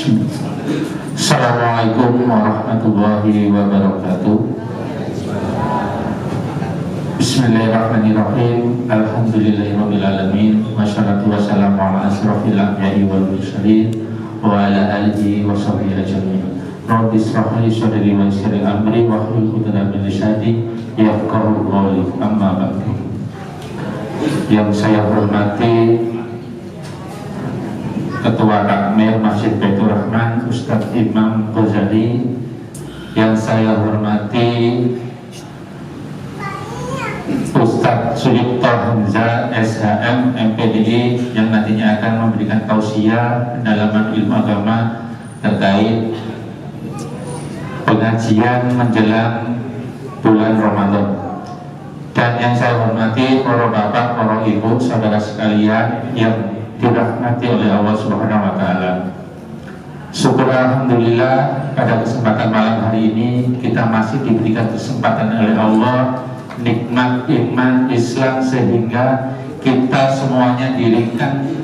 Assalamualaikum warahmatullahi wabarakatuh. Bismillahirrahmanirrahim. Alhamdulillahirabbil alamin. Wassalatu wassalamu ala asrofil anbiya'i wal mursalin wa ala alihi wa sahbihi ajma'in. Rabbi ishrah li sadri wa yassir li amri wahlul 'uqdatam min lisani yafqahu qawli. Amma ba'du. Yang saya hormati Ketua Takmir Masjid Baitur Rahman Ustadz Imam Ghazali, yang saya hormati Ustadz Suyipto Hamzah SHM MPDI yang nantinya akan memberikan tausiah pendalaman ilmu agama terkait pengajian menjelang bulan Ramadan. Dan yang saya hormati para bapak, para ibu, saudara sekalian yang dirahmati oleh Allah Subhanahu wa Ta'ala. Syukur alhamdulillah pada kesempatan malam hari ini kita masih diberikan kesempatan oleh Allah nikmat iman Islam sehingga kita semuanya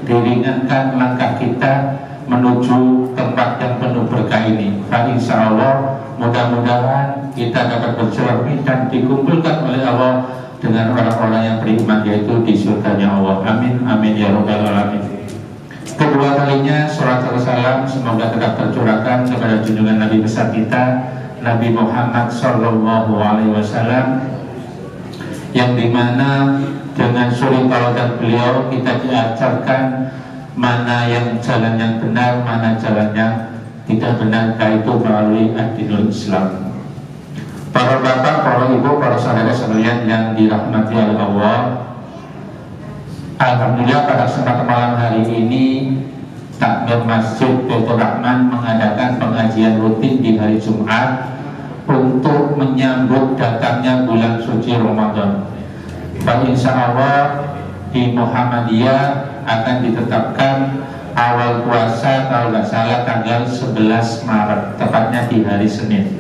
diringankan langkah kita menuju tempat yang penuh berkah ini. Insya Allah mudah-mudahan kita dapat bersilaturahmi dan dikumpulkan oleh Allah dengan orang-orang yang beriman, yaitu di surganya Allah. Amin amin ya rabbal alamin. Kedua kalinya salat dan salam semoga tetap tercurahkan kepada junjungan Nabi besar kita Nabi Muhammad sallallahu alaihi wasallam, yang dimana dengan suri teladan beliau kita diajarkan mana yang jalan yang benar, mana jalan yang tidak benar, yaitu melalui ad-dinul Islam. Para bapak, para ibu, para saudara sekalian yang dirahmati oleh Allah, alhamdulillah pada kesempatan malam hari ini Takmir Masjid Baitur Rahman mengadakan pengajian rutin di hari Jumat untuk menyambut datangnya bulan suci Ramadan. Dan insya Allah di Muhammadiyah akan ditetapkan awal puasa kalau nggak salah tanggal 11 Maret, tepatnya di hari Senin.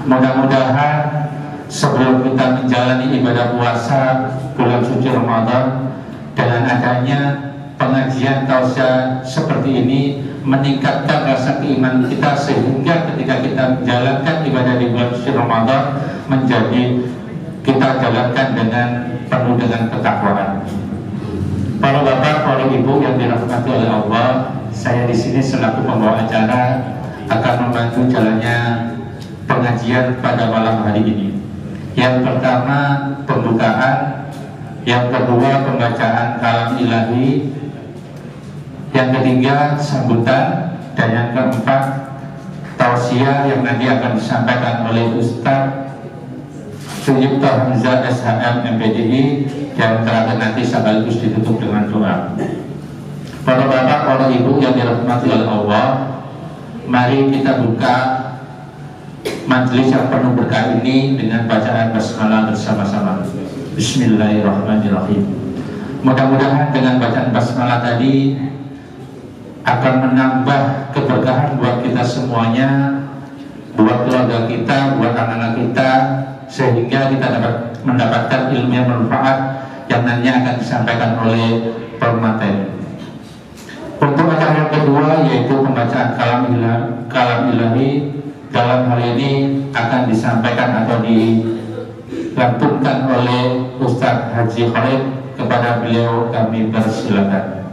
Mudah-mudahan sebelum kita menjalani ibadah puasa bulan suci Ramadan, dengan adanya pengajian tausiah seperti ini meningkatkan rasa keimanan kita, sehingga ketika kita menjalankan ibadah di bulan suci Ramadan menjadi kita jalankan dengan penuh dengan ketakwaan. Para bapak, para ibu yang dirahmati oleh Allah, saya di sini selaku pembawa acara akan membantu jalannya pengajian pada malam hari ini. Yang pertama pembukaan, yang kedua pembacaan kalam ilahi, yang ketiga sambutan, dan yang keempat tausiah yang nanti akan disampaikan oleh Ustadz Suyipto Hamzah SHM MPDI, yang terakhir nanti sekaligus ditutup dengan doa. Para bapak, para ibu yang dirahmati oleh Allah, mari kita buka majelis yang penuh berkah ini dengan bacaan basmalah bersama-sama. Bismillahirrahmanirrahim. Mudah-mudahan dengan bacaan basmalah tadi akan menambah keberkahan buat kita semuanya, buat keluarga kita, buat anak-anak kita, sehingga kita dapat mendapatkan ilmu yang bermanfaat yang nantinya akan disampaikan oleh pemateri. Untuk acara yang kedua yaitu pembacaan kalam ilahi, dalam hal ini akan disampaikan atau dilantunkan oleh Ustadz Haji Khalid. Kepada beliau kami persilakan.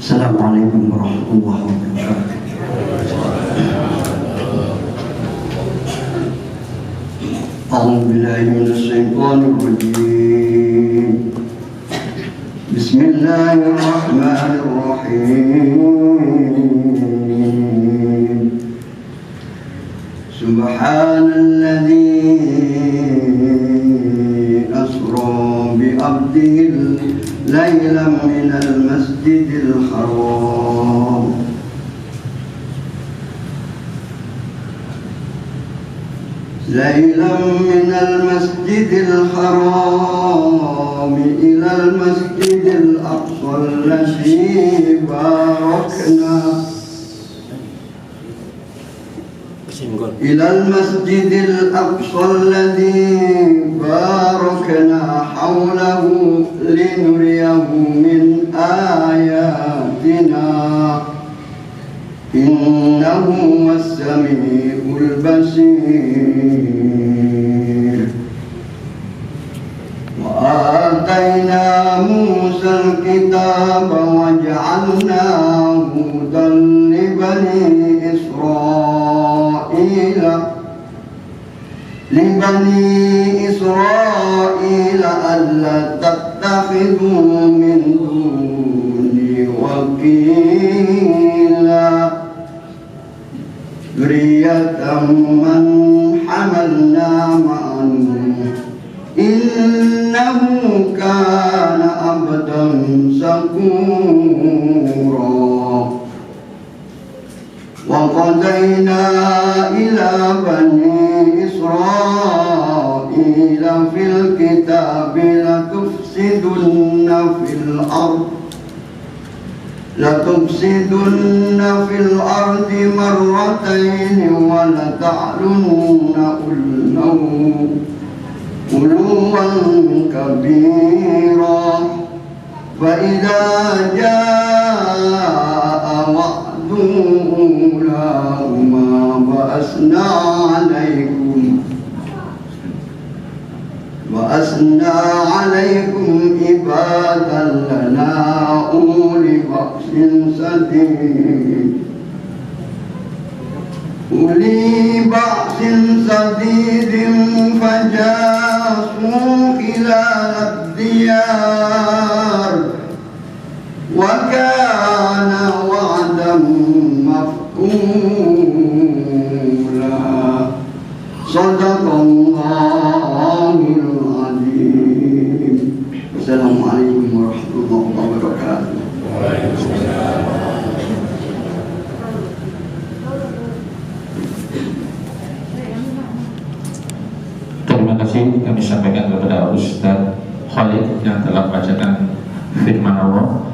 Assalamualaikum warahmatullahi wabarakatuh. A'udzu billahi minasy syaithanir rajim. Bismillahirrahmanirrahim. Subhanalladzi asra bi 'abdihi ليلا من المسجد الحرام ليلا من المسجد الحرام إلى المسجد الأقصى الذي باركنا إلى المسجد الأقصى الذي باركنا حوله لنريه من آياتنا إنه هو السميع البصير وآتينا موسى الكتاب وجعلناه هدى لبني إسرائيل ألا تتخذوا من دوني وكيلا ذرية من حملنا مع نوح إنه كان عبدا شكورا وقضينا إلى بني إسرائيل في الكتاب لتفسدن في الأرض مرتين ولتعلن علوا كبيرا فإذا جاء وعد أولاهما وأسنى عليكم عبادا لنا أولي بأس شديد فجاسوا خلال الديار وكان وعدا مفعولا صدق الله العظيم. السلام عليكم ورحمة الله وبركاته. Terima kasih kami sampaikan kepada Ustaz Khalid yang telah membacakan firman Allah.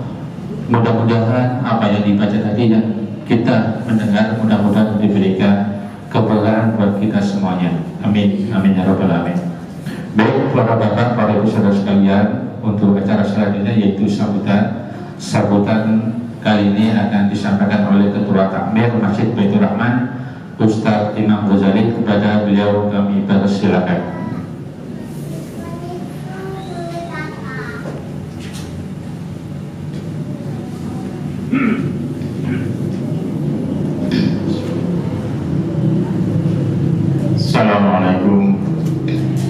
Mudah-mudahan apa yang dibaca tadi dan kita mendengar mudah-mudahan diberikan keberkahan buat kita semuanya. Amin, amin ya rabbal alamin. Baik para bapak, para ibu saudara sekalian, untuk acara selanjutnya yaitu sambutan kali ini akan disampaikan oleh Ketua Takmir Masjid Baitur Rahman Ustaz Imam Ghazali. Kepada beliau kami persilakan. Assalamualaikum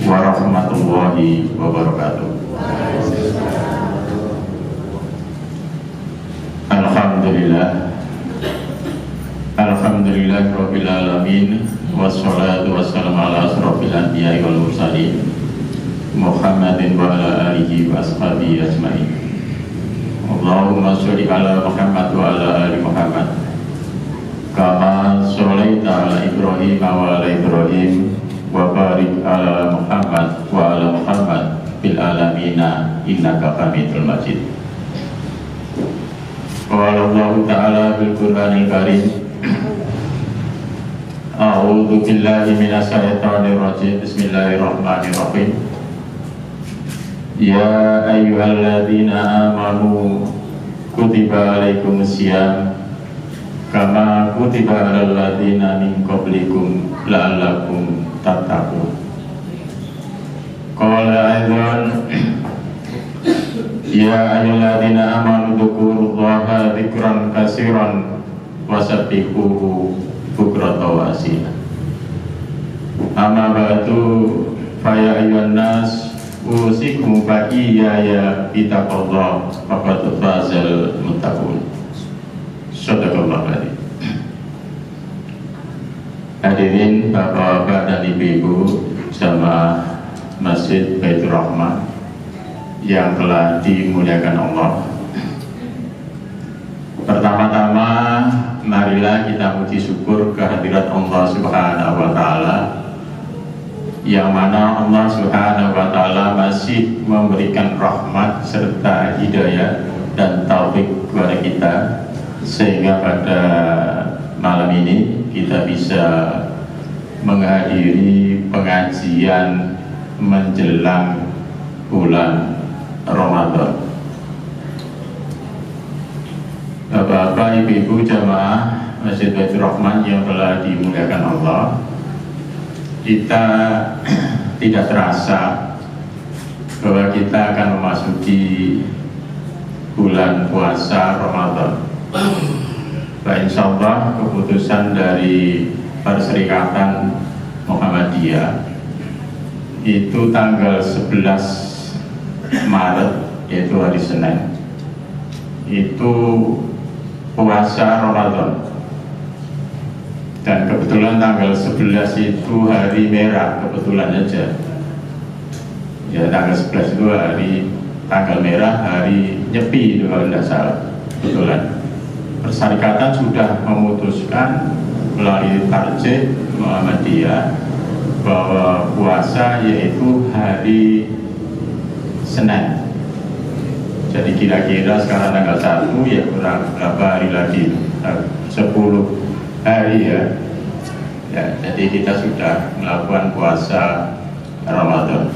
warahmatullahi wabarakatuh. Alhamdulillah rabbil alamin, wassalatu wassalamu ala asrofil anbiya'i wal mursalin Muhammadin wa ala alihi wa ashabihi ajma'in. Allahumma sholli ala Muhammad wa ala ali Muhammad kama sholaita ala Ibrahim wa ala Ibrahim wa barik ala Muhammad wa ala Muhammad fil alamina innaka hamidul majid. Qala Allah ta'ala bil Qur'anil Karim, a'udzu billahi minasy syaithanir rajim. Bismillahirrahmanirrahim. Ya ayyuhalladzina amanu kutiba alaikumus syiyam kama kutiba alal ladzina min qablikum la'allakum tattaqun. Qala aidan ya ayyuhalladzina amanu dzkurullaha dzikran katsiran wasabbihuhu bukratan wa asila. Amma ba'du fa ya ayyuhan nas usikum baqiyya bitaqallah faqad fazal muttaqun. Sadaqallahu aladzim. Hadirin bapak-bapak dan ibu-ibu jamaah Masjid Baitur Rahman yang telah dimuliakan Allah. Pertama-tama marilah kita puji syukur kehadirat Allah Subhanahu wa taala yang mana Allah Subhanahu wa Ta'ala masih memberikan rahmat serta hidayah dan taufik kepada kita, sehingga pada malam ini kita bisa menghadiri pengajian menjelang bulan Ramadan. Bapak, Ibu, jamaah Masjid Baitur Rahman yang telah dimuliakan Allah, kita tidak terasa bahwa kita akan memasuki bulan puasa Ramadan. Insya Allah keputusan dari Perserikatan Muhammadiyah itu tanggal 11 Maret, yaitu hari Senin, itu puasa Ramadan. Dan kebetulan tanggal 11 itu hari merah, kebetulan aja. Ya, tanggal 11 itu tanggal merah, hari Nyepi itu kalau tidak salah, kebetulan. Perserikatan sudah memutuskan melalui tarjih Muhammadiyah bahwa puasa yaitu hari Senin. Jadi kira-kira sekarang tanggal 1, ya kurang berapa hari lagi, 10 hari ya. Jadi kita sudah melakukan puasa Ramadan.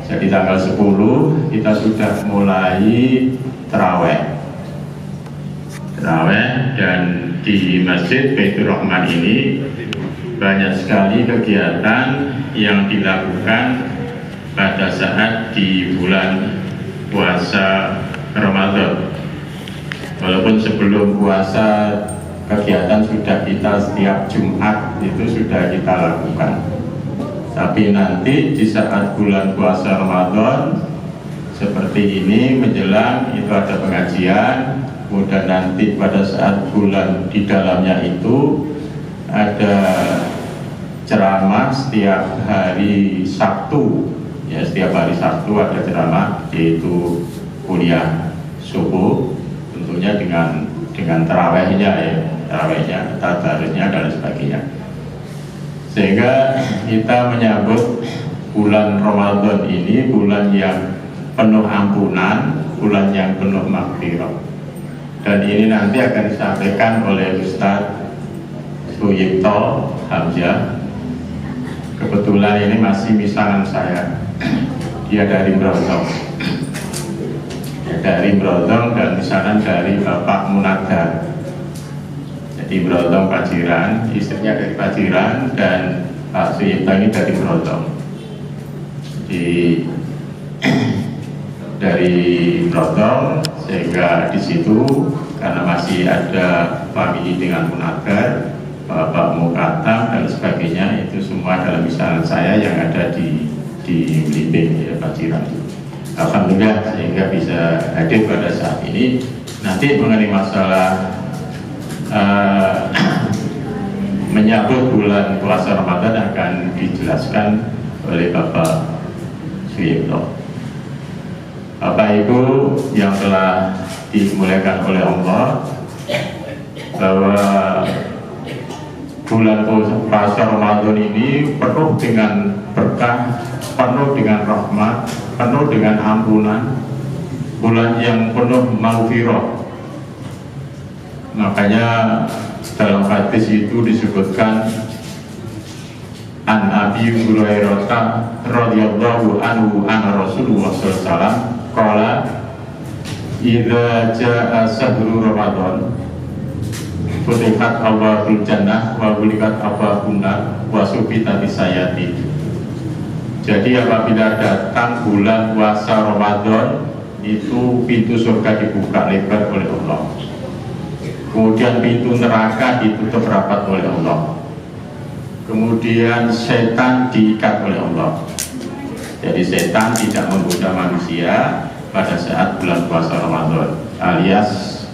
Jadi tanggal 10 kita sudah mulai terawih, dan di Masjid Baitur Rahman ini banyak sekali kegiatan yang dilakukan pada saat di bulan puasa Ramadan. Walaupun sebelum puasa kegiatan sudah kita setiap Jumat itu sudah kita lakukan, tapi nanti di saat bulan puasa Ramadan seperti ini menjelang itu ada pengajian, kemudian nanti pada saat bulan di dalamnya itu ada ceramah setiap hari Sabtu, ya setiap hari Sabtu ada ceramah, yaitu kuliah subuh, tentunya dengan tarawihnya ya, tadarusnya dan sebagainya. Sehingga kita menyambut bulan Ramadan ini bulan yang penuh ampunan, bulan yang penuh maghfirah. Dan ini nanti akan disampaikan oleh Ustadz Suyipto Hamzah. Kebetulan ini masih misalan saya, dia dari Brondong. Dari Brondong dan misalkan dari Bapak Munadar. Jadi Brondong Paciran, istrinya dari Paciran, dan Pak Suyipto ini dari Brondong. Jadi dari Brondong, sehingga di situ karena masih ada famili dengan Munadar, Bapak Mukatam dan sebagainya, itu semua dalam misalan saya yang ada di Blimbing ya, Paciran. Alhamdulillah sehingga bisa hadir pada saat ini. Nanti mengenai masalah menyambut bulan puasa Ramadan akan dijelaskan oleh Bapak Suyipto. Bapak Ibu yang telah dimuliakan oleh Allah, bahwa bulan puasa Ramadan ini penuh dengan berkah, penuh dengan rahmat, penuh dengan ampunan, bulan yang penuh maghfirah. Makanya dalam hadis itu disebutkan an Abi Hurairah radhiyallahu anhu anna Rasulullah sallallahu alaihi wasallam qala idza jaa sahru Ramadan futihat abwaabul jannah wa ghuliqat abwaabun nar wa sufitat sayati. Jadi apabila datang bulan puasa Ramadan, itu pintu surga dibuka lebar oleh Allah. Kemudian pintu neraka ditutup rapat oleh Allah. Kemudian setan diikat oleh Allah. Jadi setan tidak menggoda manusia pada saat bulan puasa Ramadan, alias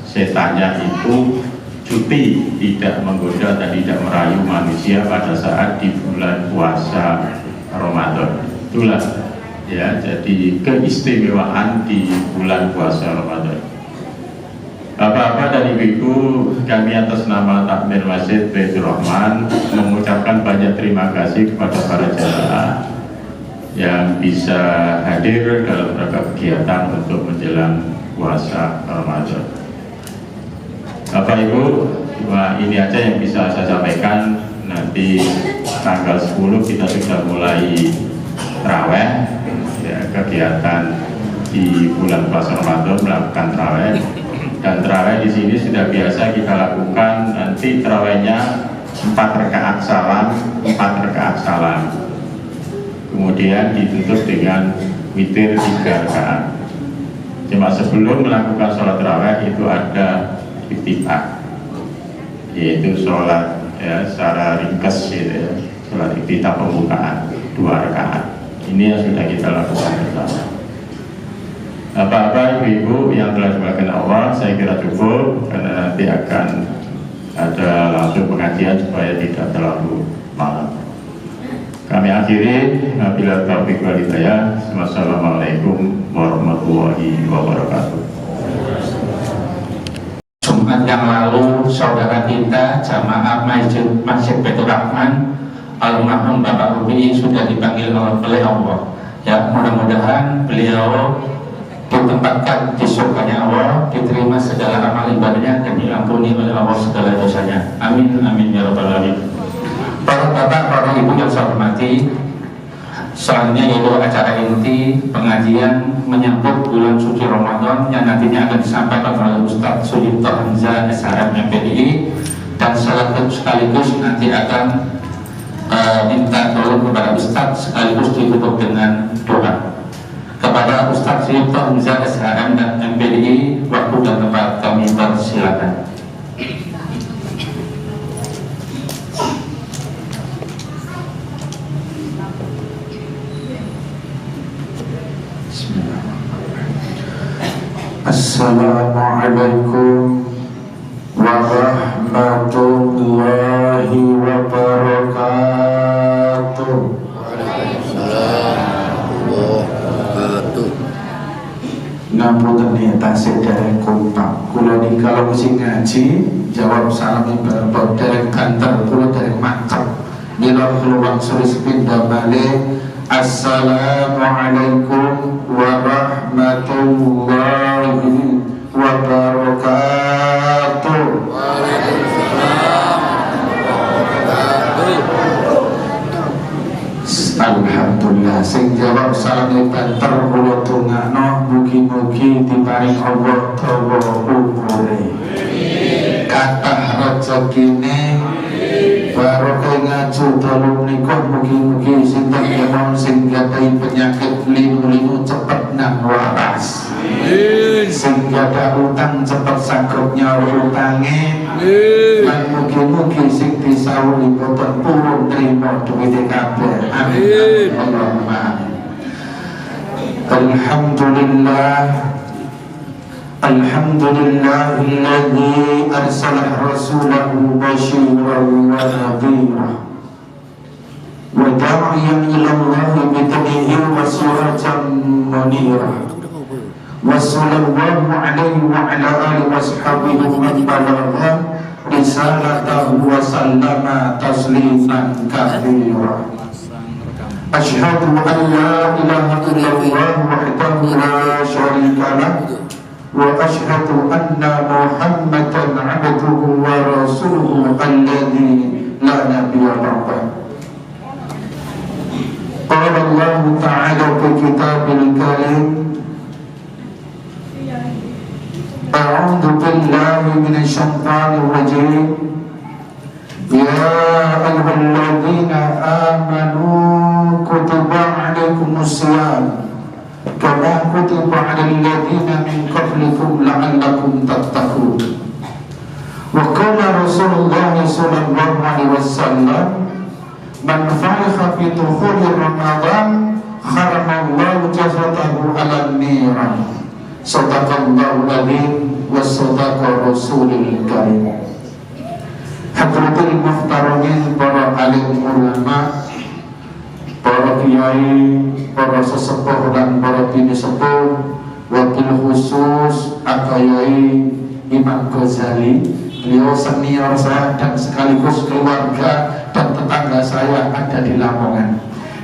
setannya itu cuti, tidak menggoda dan tidak merayu manusia pada saat di bulan puasa Ramadan. Itulah ya, jadi keistimewaan di bulan puasa Ramadan. Bapak-bapak dan ibu-ibu, kami atas nama Takmir Masjid Baitur Rahman mengucapkan banyak terima kasih kepada para jamaah yang bisa hadir dalam rangka kegiatan untuk menjelang puasa Ramadan. Bapak Ibu, cuma ini aja yang bisa saya sampaikan. Nanti tanggal 10 kita sudah mulai traweh, ya, kegiatan di bulan puasa Ramadan melakukan traweh, dan traweh di sini sudah biasa kita lakukan. Nanti trawehnya 4 rakaat salam, 4 rakaat salam, kemudian ditutup dengan witir 3 rakaat. Cuma sebelum melakukan sholat traweh itu ada iftitah, yaitu sholat ya secara ringkas gitu ya, sholat iftitah pembukaan 2 rakaat. Ini yang sudah kita lakukan bersama. Bapak-bapak, ibu-ibu yang telah dimuliakan Allah, saya kira cukup karena nanti akan ada langsung pengajian supaya tidak terlalu malam. Kami akhiri, wabillahi taufiq wal hidayah. Wassalamualaikum warahmatullahi wabarakatuh. Jumat yang lalu saudara kita jamaah Masjid Baitur Rahman almarhum Bapak Rubi sudah dipanggil oleh Allah. Ya, mudah-mudahan beliau ditempatkan di surganya Allah, diterima segala amal ibadahnya dan diampuni oleh Allah segala dosanya. Amin amin ya rabbal alamin. Para bapak, para ibu yang saya hormati, selanjutnya yaitu acara inti pengajian menyambut bulan suci Ramadan yang nantinya akan disampaikan oleh Ustaz Suyipto Hamzah SHM MPDI, dan sekaligus nanti akan minta tolong kepada Ustaz sekaligus ditutup dengan doa. Kepada Ustaz Suyipto Hamzah SHM dan MPDI, waktu dan tempat kami persilakan. Assalamualaikum warahmatullahi wabarakatuh. Ngapunten nih tasik dereng kompak. Kula niki kalau mesti ngaji jawab salam ibarat dereng kantor, kula dereng mantap. Mila kula wangsul sepindah balik. Assalamualaikum warahmatullahi wabarakatuh. Alhamdulillah, sing jawab salam banter kula tungakno mugi-mugi diparing Allah dawa umure, kathah rezekine, barokah ngaju dalu menika. Mugi-mugi sinten kemawon sing gadahi penyakit linu-linu cepet nang waras, sing gadah utang cepet saged nyaur utange, lan mugi-mugi sing disawuli boten purun trima duwite kabeh. Amin. Allahumma alhamdulillah. Alhamdulillahilladzi arsala rasulahu basyiran wa nadhira wa da'iyan ila Allah bi'idhnihi wa sirajan munira. Wa sallallahu alaihi wa ala alihi wa sahbihi man balagha risalatahu wa sallama tasliman katsira. Asyhadu an la ilaha illallah wahdahu la syarika lahu wa asyhadu anna Muhammadan abduhu wa rasuluhu alladzi la nabiyya ba'dahu. Qala Allah ta'ala fi kitabil karim, a'udzu billahi minasy syaithanir rajim. Ya ayyuhalladzina amanu kutiba 'alaikumus shiyam kama kutiba 'alal ladzina min qablikum la'allakum tattaqun. Wa qala Rasulullah sallallahu alaihi wasallam, man farikha fi dukhuli Ramadan haramallahu jasadahu 'alan niran. Sadaqallahu adzim wa sadaqa rasulil karim. Hadratul muhtaramin, para alim ulama, para kiai, para sesepuh dan para bini sepuh, wabil khusus Akayai Imam Ghazali, beliau senior saya dan sekaligus keluarga dan tetangga tetangga saya ada di Lamongan.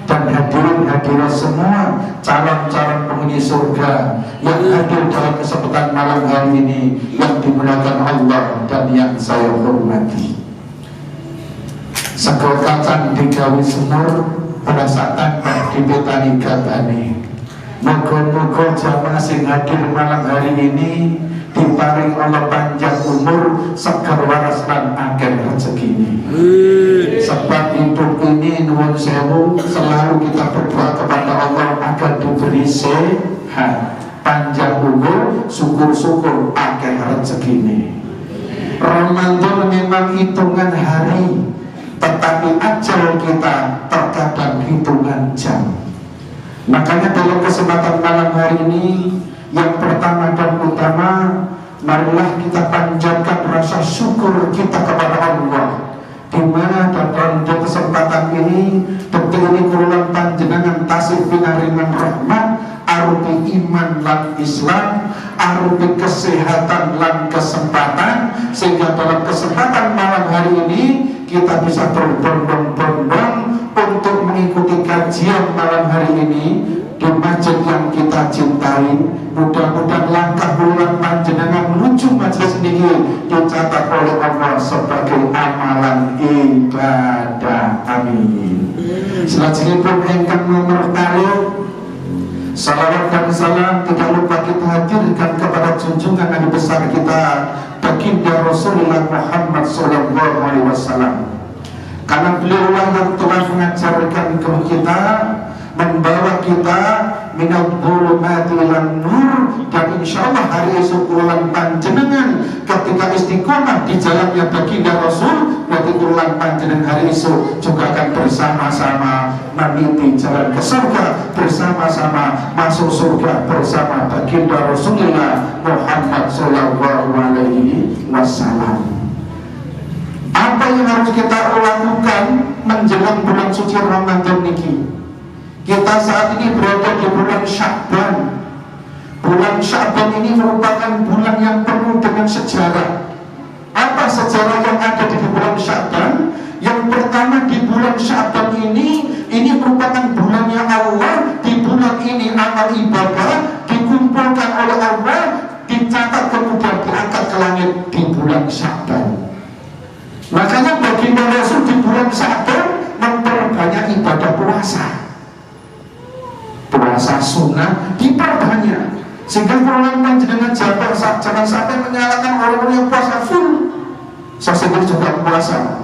Dan hadirin semua calon-calon penghuni surga yang hadir dalam kesempatan malam hari ini yang dimuliakan Allah dan yang saya hormati. Sego kacang digawe semur perasaan di petani gabane. Moga-moga jamaah sing hadir malam hari ini diparing Allah panjang umur, seger waras lan akeh rezekine. Sebab hidup ini nuwun sewu selalu kita berdoa kepada Allah agar diberi sehat, panjang umur, syukur-syukur akeh rezekine. Ramadan memang hitungan hari, tetapi ajal kita terkadang hitungan jam. Makanya dalam kesempatan malam hari ini, yang pertama dan utama, marilah kita panjatkan rasa syukur kita kepada Allah, di mana dalam kesempatan ini detik ini kurulan panjenengan tasih pinaringan rahmat arupi iman lan Islam, arupi kesehatan lan kesempatan, sehingga dalam kesempatan malam hari ini kita bisa berbondong-bondong untuk mengikuti kajian malam hari ini di masjid yang kita cintai. Mudah-mudahan langkah bulan panjenengan menuju majelis ini dicatat oleh Allah sebagai amalan ibadah. Amin. Selanjutnya engkang nomor kali, salawat dan salam tidak lupa kita hadirkan kepada junjungan Nabi besar kita baginda Rasulullah Muhammad SAW. Karena beliau yang telah mengajarkan ke kita, membawa kita minal dhulumati ilan nur, dan insyaallah hari esok kurulan panjenengan ketika istiqomah di jalannya baginda Rasul, nanti kurulan panjenengan hari esok juga akan bersama-sama meniti jalan ke surga, bersama-sama masuk surga bersama baginda Rasulullah Muhammad SAW. Apa yang harus kita lakukan menjelang bulan suci Ramadan ini? Kita saat ini berada di bulan Sya'ban. Bulan Sya'ban ini merupakan bulan yang penuh dengan sejarah. Apa sejarah yang ada di bulan Sya'ban? Yang pertama, di bulan Sya'ban ini merupakan bulannya Allah. Di bulan ini amal ibadah dikumpulkan oleh Allah, dicatat kemudian diangkat ke langit di bulan Sya'ban. Makanya baginda Rasul di bulan Sya'ban memperbanyak ibadah puasa sunnah diperbanyak, sehingga bulan panjenengan jangan sampai menyalahkan orang-orang yang puasa full. Saya sendiri juga puasa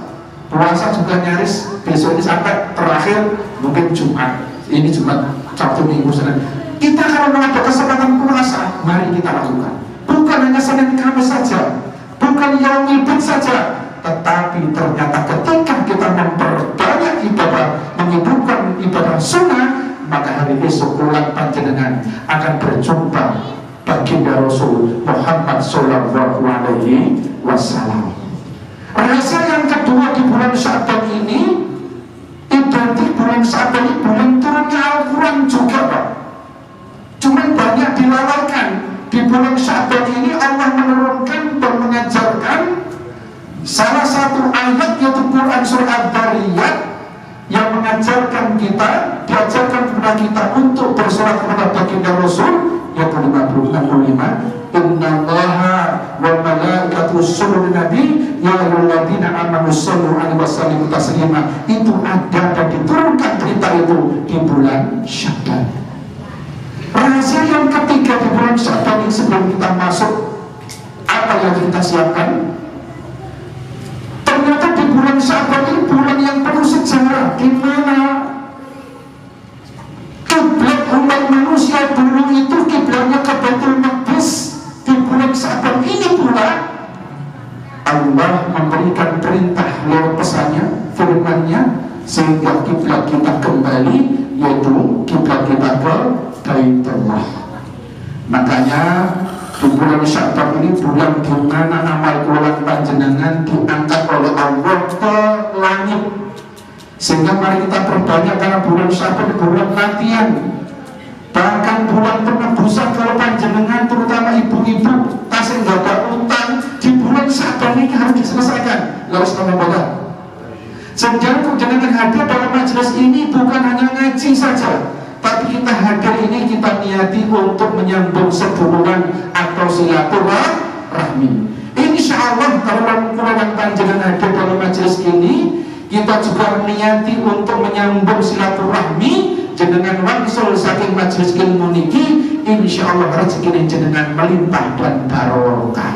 juga nyaris besok ini sampai terakhir mungkin Jumat, ini Jumat, Sabtu, Minggu, Senin. Kita kalau ada kesempatan puasa, mari kita lakukan. Bukan hanya Senin Kamis saja, bukan Yaumul Bid saja, tetapi ternyata ketika kita memperbanyak ibadah, menghidupkan ibadah sunnah, maka hari esok bulan panjenengan akan berjumpa baginda Rasul Muhammad SAW. Rahasia yang kedua di bulan Sya'ban ini, identik bulan Sya'ban ini bulan turunnya Al-Quran juga, Pak. Cuma banyak dilalaikan. Di bulan Sya'ban ini Allah menurunkan dan mengajarkan salah satu ayat, yaitu Quran surah Ad-Dariyat, yang mengajarkan kita, diajarkan kepada kita untuk bersolat kepada baginda Rasul, yaitu 65. Innallaha wa malaikatahu yusholluna 'alan nabi ya ayyuhalladzina amanu shollu 'alaihi wa sallimu taslima. Itu ada dan diturunkan berita itu di bulan Sya'ban. Rahasia yang ketiga di bulan Sya'ban ini, sebelum kita masuk apa yang kita siapkan, ternyata di bulan Sya'ban ini bulan yang penuh sejarah, di mana kiblat umat manusia dulu itu kiblatnya ke Baitul Maqdis. Di bulan Sya'ban ini pula Allah memberikan perintah lewat pesannya, firman-Nya, sehingga kiblat kita kembali, yaitu kiblat kita ke Baitullah. Makanya di bulan Sya'ban ini bulan di mana amal bulan panjenengan diangkat oleh Allah ke langit. Sehingga mari kita perbanyak, karena bulan Sya'ban bulan latihan, bahkan bulan penebusan. Kalau panjenengan terutama ibu-ibu tasih nggak ada utang, di bulan Sya'ban ini harus diselesaikan. Harus membaca. Sehingga jenengan hadir dalam majelis ini bukan hanya ngaji saja, tapi kita hadir ini kita niati untuk menyambung seduluran atau silaturahmi. Insya Allah kalau panjenengan hadir dalam majelis ini, kita juga niati untuk menyambung silaturahmi jenengan wangsul saking majelis ilmu niki. Insya Allah rezeki jenengan melimpah dan barokah.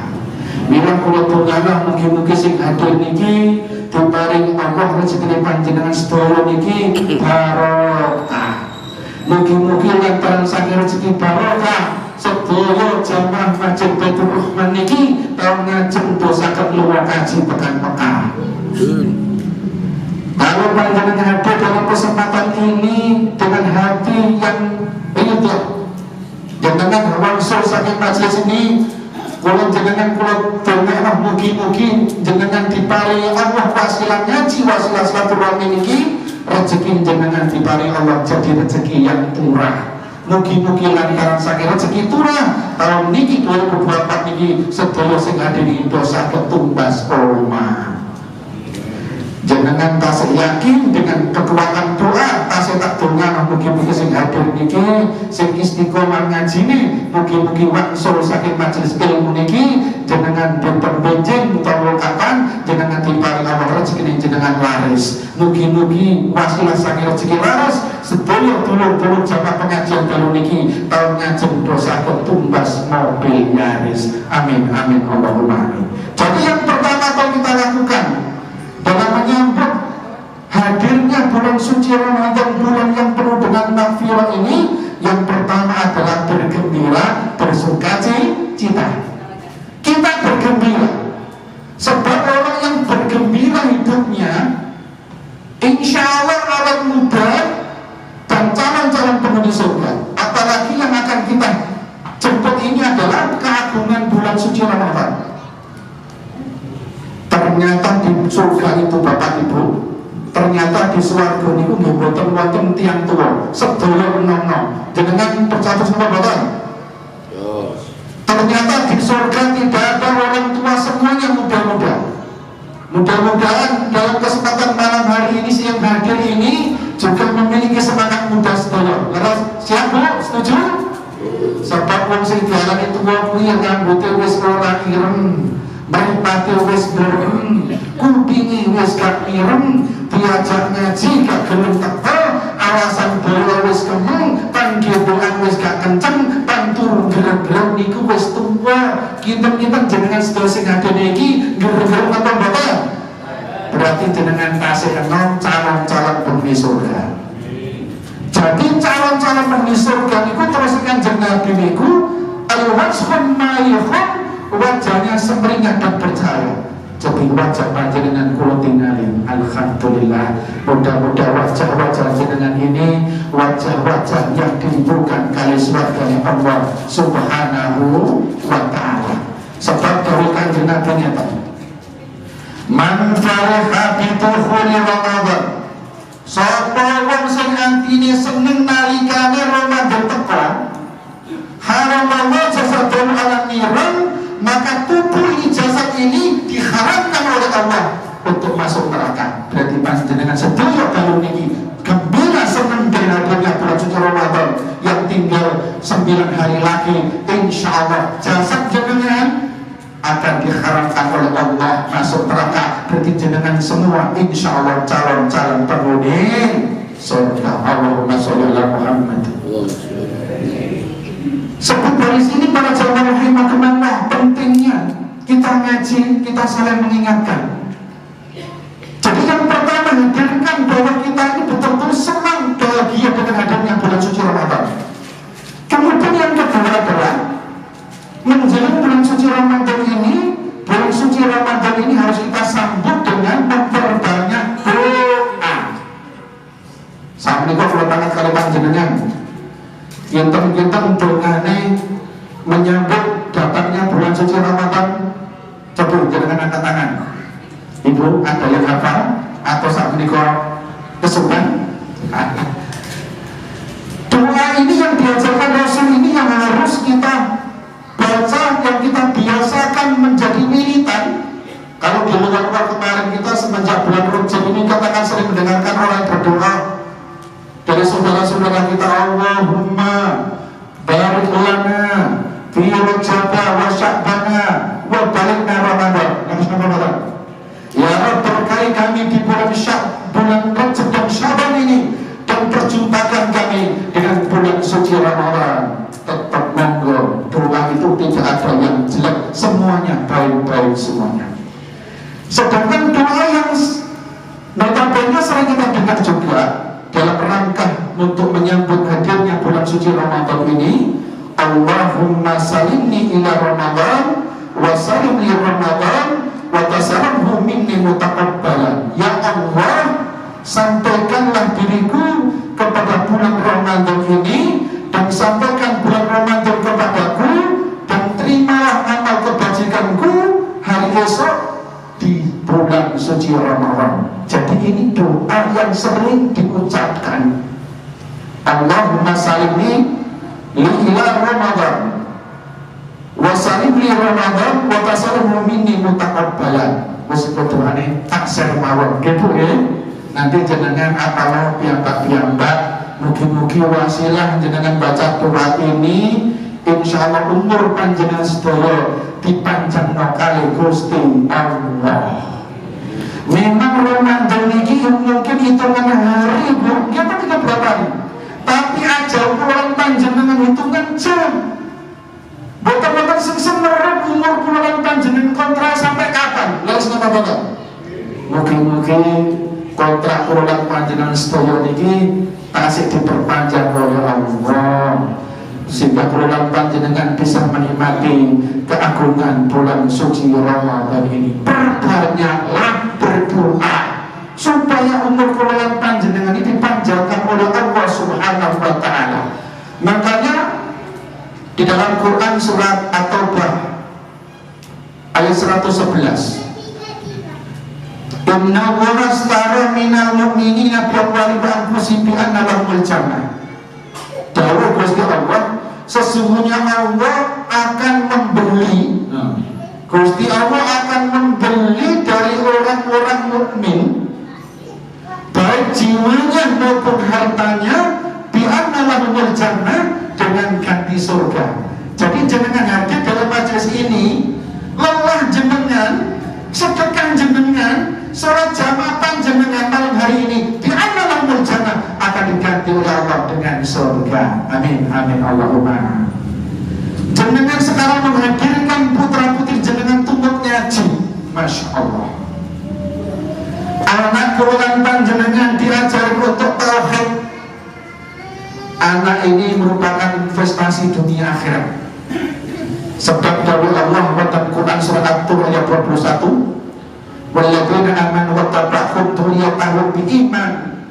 Mila kula tunggalah mugi-mugi sing hadir niki diparing Allah rezeki panjenengan sedaya niki barokah. Mugi-mugi lantaran saking rezeki barokah sedaya jamaah Masjid Baitur Rahman niki tahun ngajeng dosaken luwih kaji pekan-pekan. Kalau panjenengan hadir dalam kesempatan ini dengan hati yang ingat, jangan wangsul saking majelis ini, kalau jangan dengar mugi-mugi jangan diparingi Allah wasilah ngaji, wasilah silaturahmi ini, rezeki jangan diparingi Allah jadi rezeki yang murah. Mugi-mugi lantaran saking rezeki murah tahun niki 2024 niki sedaya sing hadir di dosa ketumbas omah. Jangan tasik yakin dengan kekuatan doa, tasik tak doa, mugi-mugi sing hadir niki, sing istiqomah ngaji nih, mugi-mugi wangsul saking majelis ilmu niki, jangan berbenjing utawa kapan, jangan timparing Allah rezeki jenengan laris. Mugi-mugi wasilah saking rezeki laris, sedaya dulur-dulur jamaah pengajian dalu niki, tahun ngajeng dosa ketumbas mobil Yaris. Amin, amin, Allahumma amin. Jadi yang pertama yang kita lakukan dalam menyambut hadirnya bulan suci Ramadan, bulan yang penuh dengan maghfirah ini, yang pertama adalah bergembira, bersukacita. Kita bergembira, sebab orang yang bergembira hidupnya, insya Allah awet muda dan calon-calon penghuni surga. Apalagi yang akan kita jemput ini adalah keagungan bulan suci Ramadan. Ternyata di surga itu Bapak Ibu, ternyata di swarga niku nggih boten-boten tiyang tuwa, sedaya enom-enom. Jenengan percaya sama boten? Ternyata di surga tidak ada orang tua, semuanya muda-muda. Mudah-mudahan dalam kesempatan malam hari ini, siang hadir ini juga memiliki semangat muda sedaya. Siap Bu? Setuju? Sebab wong sing diarani tuwa kuwi rambute wis ora ireng, mripate wis berem, kupinge wis gak ireng, diajak ngaji gak gelem teko, alasan bola wis kemeng, panggedokan wis gak kenceng, pantur gerem-gerem niku wis tuwa. Kinten-kinten jenengan sedaya sing hadir iki gerem-gerem apa mboten? Berarti jenengan tasih enom calon-calon penghuni surga. Jadi calon-calon penghuni surga niku terus Kanjeng Nabi niku al-wajhun mayyihun, wajahnya semeringat dan percaya. Jadi wajah panjenengan kula tingali, alhamdulillah. Mudah-mudahan wajah-wajah jenengan ini wajah-wajah yang dibuka kali swargane Allah Subhanahu wa taala. Sebab dari Kanjeng Nabi nyata, man fariha bi dukhuli Ramadan, sapa wong sing antine seneng nalikane Ramadan teka, haram Allah jasadun ala niran, maka tubuh ijazah ini diharamkan oleh Allah untuk masuk neraka. Berarti panjenengan sedaya kalau niki gembira senang dengan hadirnya bulan suci Ramadan yang tinggal 9 hari lagi, insya Allah jasad jenengan akan diharamkan oleh Allah masuk neraka. Berarti jenengan semua insya Allah calon-calon penghuni surga. Allahumma sholli ala Muhammad. Sebab dari sini para jamaah rahimakumullah, pentingnya kita ngaji, kita saling mengingatkan. Jadi yang pertama, hadirkan bahwa kita ini betul-betul senang bahagia dengan hadirnya bulan suci Ramadan. Kemudian yang kedua adalah menjelang bulan suci Ramadan ini, bulan suci Ramadan ini harus kita sambut dengan memperbanyak doa. Saat ini kok banget kalau panjenengan kinten-kinten dongane menyambut datangnya bulan suci Ramadan. Coba jangan angkat tangan. Ibu ada yang hafal atau saat ini kok kesukaan? Doa ini yang diajarkan Rasul ini yang harus kita baca, yang kita biasakan menjadi militan. Kalau di luar kemarin kita semenjak bulan Rajab ini kita kan sering mendengarkan orang berdoa dari saudara-saudara kita, Allahumma barik lana fi Rajab wa Sya'bana wa balikna Ramadan. Ya Rabb, berkahi kami di bulan Rajab dan Sya'ban ini, dan perjumpakan kami dengan bulan suci Ramadan. Tetap monggo, doa itu tidak ada yang jelek, semuanya baik-baik semuanya. Sedangkan doa yang notabene sering kita dengar juga dalam rangka untuk menyambut hadirnya bulan suci Ramadan ini, Allahumma salimni ila Ramadan wa salim li Ramadan wa tasalamhu minni mutaqabbalan. Ya Allah, sampaikanlah diriku kepada bulan Ramadan ini, dan sampaikan bulan Ramadan kepadaku, dan terimalah amal kebajikanku hari esok di bulan suci Ramadan. Jadi ini doa yang sering diucapkan. Allahumma salimni ila Ramadan wa salim li Ramadan wa tasalimhu minni mutaqabbalan. Meskipun doanya tak sermawon gitu ya. Nanti jenengan apalah piyambak-piyambak, mugi-mugi wasilah jenengan baca doa ini, insyaallah umur panjenengan sedaya dipanjangno kali Gusti Allah. Memang Ramadan ini mungkin hitungan hari, mungkin tidak berapa hari, tapi ajal bulan panjenengan hitungan jam. Boten-boten sing merep umur bulan panjenengan kontrak sampai kapan? Lalu napa-napa? Mugi-mugi kontrak bulan panjenengan sedaya niki tasik diperpanjang oleh Allah, sehingga bulan panjenengan bisa menikmati keagungan bulan suci Ramadan ini. Perbanyaklah berdoa supaya umur bulan panjenengan ini dipanjangkan oleh Allah Subhanahu wa Ta'ala. Makanya di dalam Quran surat At-Taubah ayat 111, Inna Allaha astara minal mu'minina bi amwalihim wa anfusihim bi anna lahumul jannah. Dawuh Gusti Allah, sesungguhnya Allah akan membeli, Gusti Allah akan membeli dari orang-orang mukmin baik jiwanya maupun hartanya bi anna lahumul jannah, dengan ganti surga. Jadi jenengan hadir dalam majelis ini, lelah jenengan, sedekah jenengan, sholat jamaah jenengan malam hari ini di annalahumul jannah, akan diganti oleh Allah dengan surga. Amin, amin, Allahumma. Jenengan sekarang menghadirkan putra putri jenengan tumbuk ngaji, masya Allah. Anak keluaran panjenengan diajari untuk tauhid. Anak ini merupakan investasi dunia akhirat. Sebab dawuh Allah dalam Quran surat At-Tur ayat 21, walladzina amanu wa taba'hum dzurriyyatahum biiman.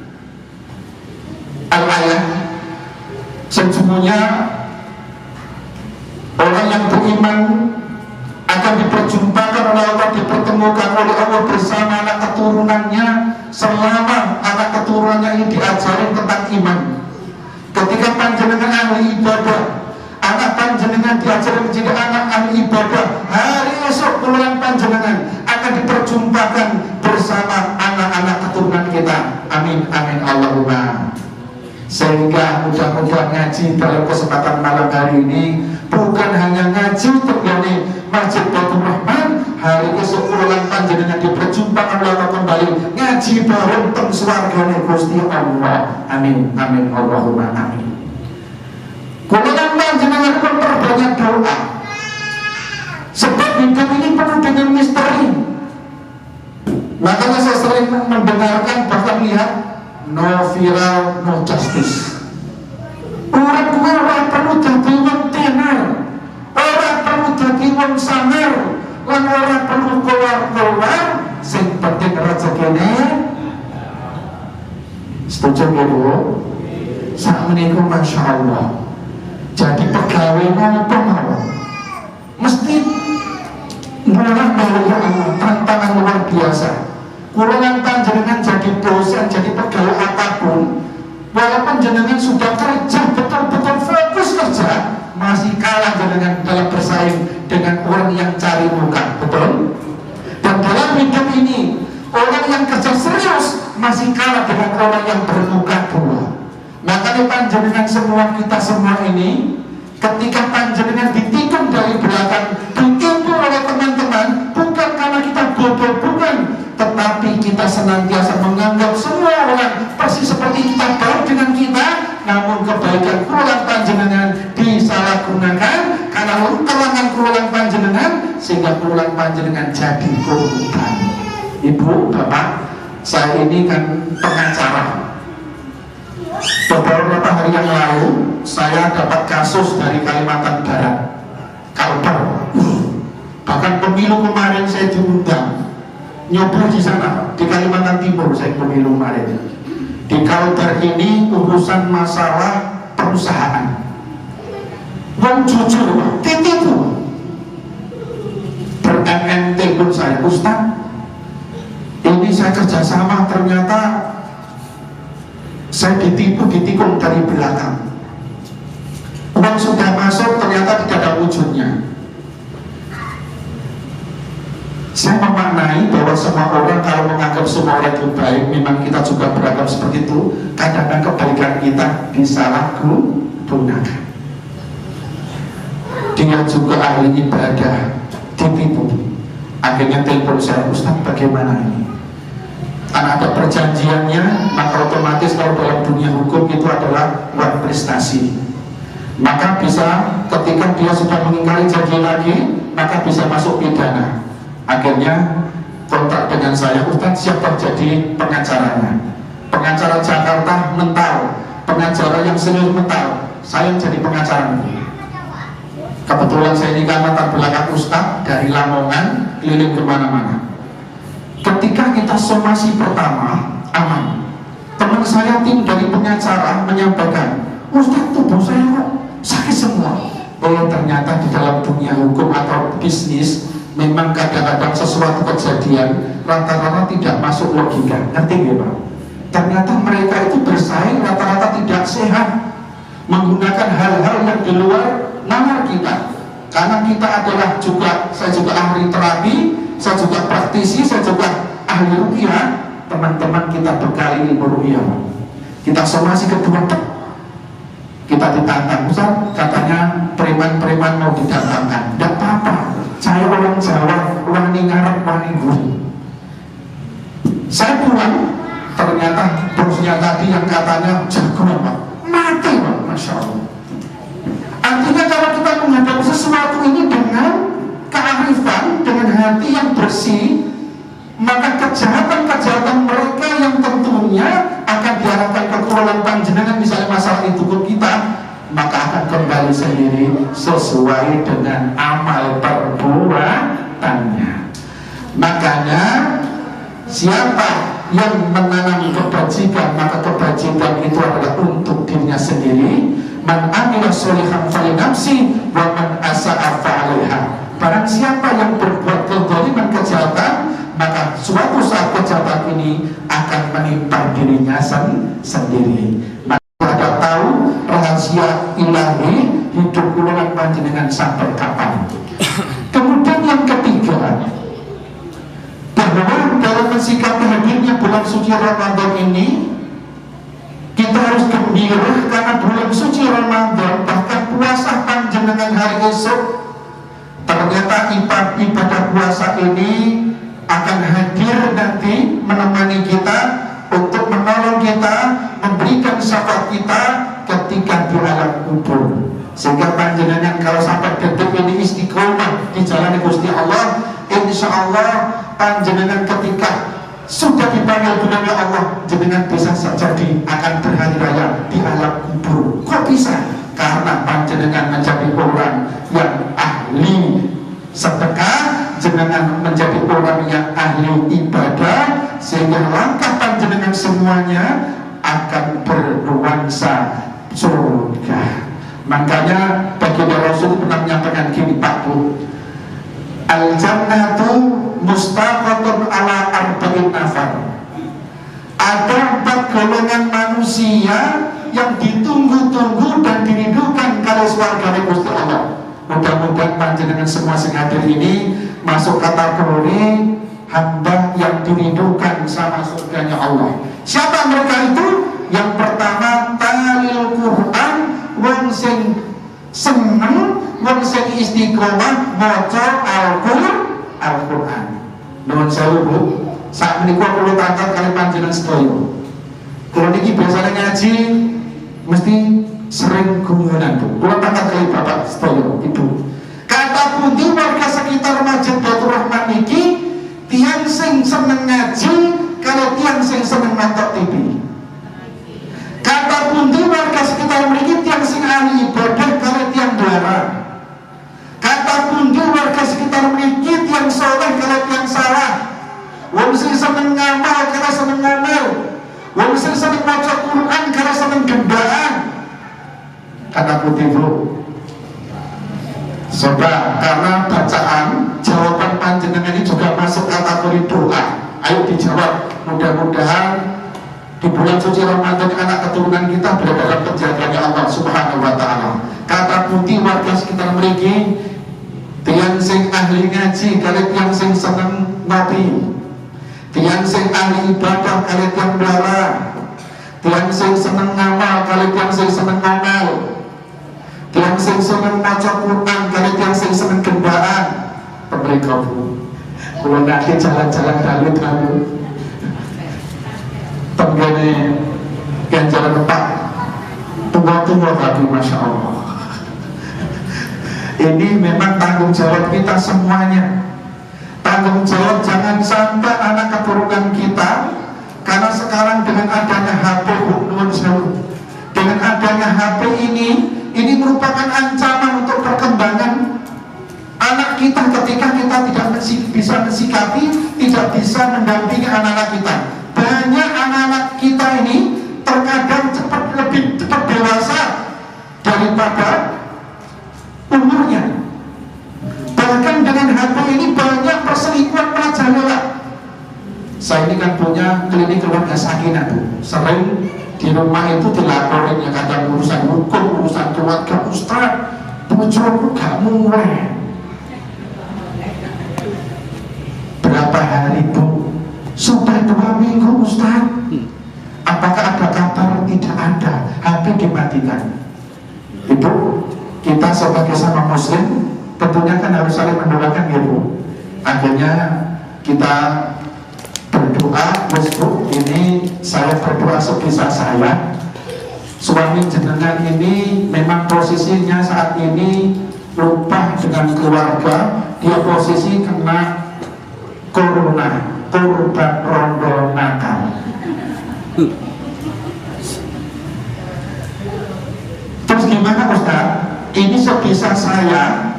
Al-ayat, sesungguhnya orang yang beriman akan diperjumpakan oleh Allah, dipertemukan oleh Allah bersama anak keturunannya, selama anak keturunannya ini diajarin tentang iman. Ketika panjenengan ahli ibadah, anak panjenengan diajarin menjadi anak ahli ibadah, hari esok bulan panjenengan akan diperjumpakan bersama anak-anak keturunan kita. Amin, amin, Allahumma. Sehingga mudah-mudahan ngaji dalam kesempatan malam hari ini bukan hanya ngaji terjadi Masjid Baitur Rahman, hari esok bulan panjenengan diperjumpakan oleh Allah kembali ngaji bareng teng swargane Gusti Allah. Amin, amin, Allahumma amin. Kulangan panjenengan pun perbanyak doa, sebab hidup ini penuh dengan misteri. Makanya saya sering mendengarkan, bahkan lihat, no viral, no justice. Orang tua orang perlu dadi wong tenar, orang perlu dadi wong sanger, lan orang perlu keluar-keluar, sing penting rezekine. Setuju Bu? Sakmenika masya Allah. Jadi pegawai apa mau? Mesti murah-murah Allah, tantangan luar biasa. Kulangan panjenengan jadi dosen, jadi pegawai apapun, walaupun jenengan sudah kerja betul-betul fokus kerja, masih kalah jenengan dalam bersaing dengan orang yang cari muka, betul? Dan Dan dalam hidup ini, orang yang kerja serius masih kalah dengan orang yang bermuka dua. Makanya panjenengan semua, kita semua ini, ketika panjenengan ditikung dari belakang, ditipu oleh teman-teman, bukan karena kita bodoh, bukan, tetapi kita senantiasa menganggap semua orang persis seperti kita, baik dengan kita, namun kebaikan kurangan panjenengan disalahgunakan karena kelangan kurangan panjenengan, sehingga kurangan panjenengan jadi korban. Ibu, bapak, saya ini kan pengacara. Beberapa hari yang lalu saya dapat kasus dari Kalimantan Barat, Kalbar. Bahkan pemilu kemarin saya diundang nyoblos di sana, di Kalimantan Timur saya pemilu kemarin. Di Kalbar ini urusan masalah perusahaan. Wong jujur, ditipu. Ber-MMT pun saya, Ustaz, ini saya kerjasama, ternyata saya ditikung dari belakang. Uang sudah masuk, ternyata tidak ada wujudnya. Saya memaknai bahwa semua orang kalau menganggap semua orang itu baik, memang kita juga beragam seperti itu. Kadang-kadang kebaikan kita disalahgunakan. Dia juga ahli ibadah, ditipu. Akhirnya telepon saya, Ustaz, bagaimana ini? Karena ada perjanjiannya, maka otomatis kalau dalam dunia hukum itu adalah uang prestasi. Maka bisa ketika dia sudah mengingkari janji lagi, maka bisa masuk pidana. Akhirnya kontrak dengan saya, Ustaz siapa jadi pengacaranya? Pengacara Jakarta mental, pengacara yang serius mental, saya jadi pengacaranya. Kebetulan saya ini kan latar belakang Ustaz dari Lamongan keliling kemana-mana. Ketika kita somasi pertama aman, teman saya tim dari pengacara menyampaikan, Ustaz tubuh saya kok sakit semua. Oh ternyata di dalam dunia hukum atau bisnis memang kadang-kadang sesuatu kejadian rata-rata tidak masuk logika. Ngerti nggak Pak? Ternyata mereka itu bersaing rata-rata tidak sehat, menggunakan hal-hal yang di luar nalar kita. Karena kita adalah juga, saya juga ahli terapi, saya juga praktisi, saya juga ahli ruqyah. Teman-teman kita bekali ilmu ruqyah. Kita somasi kedua, kita ditantang, Ustaz, katanya preman-preman mau didatangkan. Tidak apa-apa, saya orang Jawa, wani ngarep, wani gurih. Saya pulang, ternyata bosnya tadi yang katanya jago Pak, mati Pak, Masya Allah. Artinya kalau kita menghadapi sesuatu ini dengan kearifan, dengan hati yang bersih, maka kejahatan-kejahatan mereka yang tentunya akan diharapkan kekurangan panjenengan, misalnya masalah itu ke kita, maka akan kembali sendiri sesuai dengan amal perbuatannya. Makanya siapa yang menanami kebajikan, maka kebajikan itu adalah untuk dirinya sendiri. Man amila sholihan falinafsi wa man asa'a fa'alaiha. Barang siapa yang berbuat kezaliman, kejahatan, maka suatu saat kejahatan ini akan menimpa dirinya sendiri. Maka ada tahu rahasia ilahi hidup golongan panjenengan sampai kapan. Kemudian yang ketiga, bahwa dalam mensikapi hadirnya bulan suci Ramadan ini, kita harus gembira karena bulan suci Ramadan, bahkan puasa panjenengan hari esok, ternyata ibadah puasa ini akan hadir nanti menemani kita untuk menolong kita, memberikan syafaat kita ketika di alam kubur. Sehingga panjenengan kalau sampai detik ini istiqomah di jalan Gusti Allah, insya Allah panjenengan ketika sudah dipanggil dunia Allah, jenengan bisa jadi akan berhari raya di alam kubur. Kok bisa? Karena panjenengan menjadi orang yang ahli sedekah, jenengan menjadi orang yang ahli ibadah, sehingga langkah panjenengan semuanya akan bernuansa surga. Makanya baginda Rasul pernah menyampaikan gini, Pak Bu, al-jannatu mustaqatun ala arba'in nafar. Ada 4 golongan manusia yang ditunggu-tunggu dan dirindukan kali swargane Gusti Allah. Mudah-mudahan panjenengan semua sing hadir ini masuk kategori hamba yang dirindukan sama surganya Allah. Siapa mereka itu? Yang pertama, talil Quran, wong sing seneng, wong sing istiqomah maca Al-Quran. Nuwun sewu Bu, sak menika kula tangkap kali panjenengan sedaya. Kula niki biasanya ngaji mesti sering guyonan Bu. Kula tangkap kali Bapak sedaya, Ibu. Kata pundi warga sekitar Masjid Baitur Rahman niki tiang sing seneng ngaji kalau tiang sing seneng nonton TV. Kata pundi warga sekitar mriki tiang sing ahli ibadah kalau tiang dilarang. Kata pundi warga sekitar mriki tiang soleh kalau tiang salah. Wong sing seneng ngamal kalau seneng ngamal. Wong sing seneng maca Quran kalau seneng gendaan. Kata pundi Bu? Sebab karena bacaan jawaban panjenengan ini juga masuk kategori doa. Ayo dijawab. Mudah-mudahan di bulan suci Ramadan anak keturunan kita berada dalam penjagaannya Allah Subhanahu wa taala. Kata putih warga sekitar mriki, tiang sing ahli ngaji kali tiang sing seneng ngopi. Tiang sing ahli ibadah kali tiang melarang. Tiang sing seneng ngamal kali tiang sing seneng ngamal. Tiang sing seneng maca Quran kali tiang sing seneng gendaan. Mereka Bu, kalau nanti jalan-jalan dalu-dalu tenggene ganjaran tempat tunggu-tunggu lagi, Masya Allah. Ini memang tanggung jawab kita semuanya. Tanggung jawab jangan sampai anak keturunan kita, karena sekarang dengan adanya HP, dengan adanya HP ini merupakan ancaman untuk perkembangan anak kita ketika kita tidak bisa mensikapi, tidak bisa mendampingi anak-anak kita. Banyak anak-anak kita ini terkadang lebih cepat dewasa daripada umurnya. Bahkan dengan HP ini banyak perselingkuhan merajalela. Saya ini kan punya klinik keluarga sakinah Bu. Sering di rumah itu dilaporin ya kadang urusan hukum, urusan keluarga. Ustaz, bojoku gak mulai. Berapa hari Bu? Sudah 2 minggu Ustaz. Apakah ada kabar? Tidak ada. HP dimatikan. Ibu, kita sebagai sama muslim tentunya kan harus saling mendoakan ya Bu. Akhirnya kita berdoa, Bu, ini saya berdoa sebisa saya. Suami jenengan ini memang posisinya saat ini lupa dengan keluarga. Dia posisi kena corona, korban rondo nakal. Terus gimana Ustaz? Ini sebisa saya,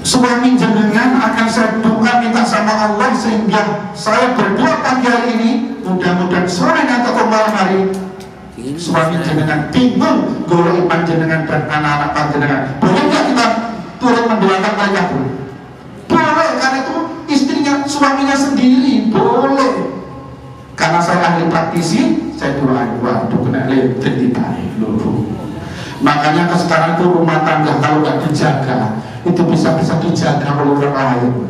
suami jenengan akan saya doa minta sama Allah sehingga saya berdoa pagi hari ini, mudah-mudahan sore atau malam hari suami jenengan bingung golek panjenengan dan anak-anak panjenengan. Boleh nggak kita turut mendoakan mereka Bu? Boleh, karena itu istrinya, suaminya sendiri, boleh. Karena saya ahli praktisi, saya doain, waduh kena listrik ditarik loh. Makanya sekarang itu rumah tangga kalau nggak dijaga, itu bisa-bisa dijaga oleh orang lain.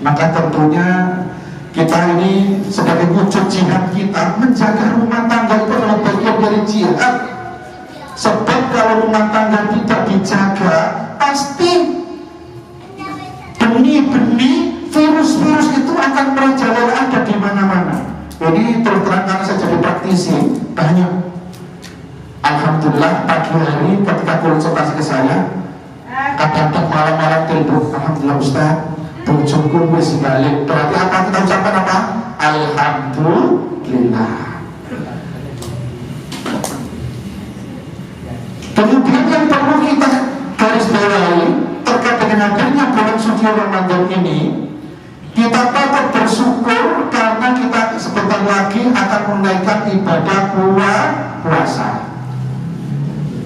Maka tentunya kita ini sebagai wujud jihad kita, menjaga rumah tangga itu adalah bagian dari jihad. Sebab kalau rumah tangga tidak dijaga, pasti benih-benih virus-virus itu akan merajalela ada di mana-mana. Jadi terus terang karena saya jadi praktisi banyak. Alhamdulillah pagi hari ketika konsultasi ke saya, kadang-kadang malam-malam telepon, alhamdulillah Ustaz, bojoku wis balik. Berarti apa kita ucapkan apa? Alhamdulillah. Kemudian yang perlu kita garis bawahi terkait dengan adanya bulan suci Ramadan ini, kita patut bersyukur karena kita sebentar lagi akan menaikkan ibadah puasa.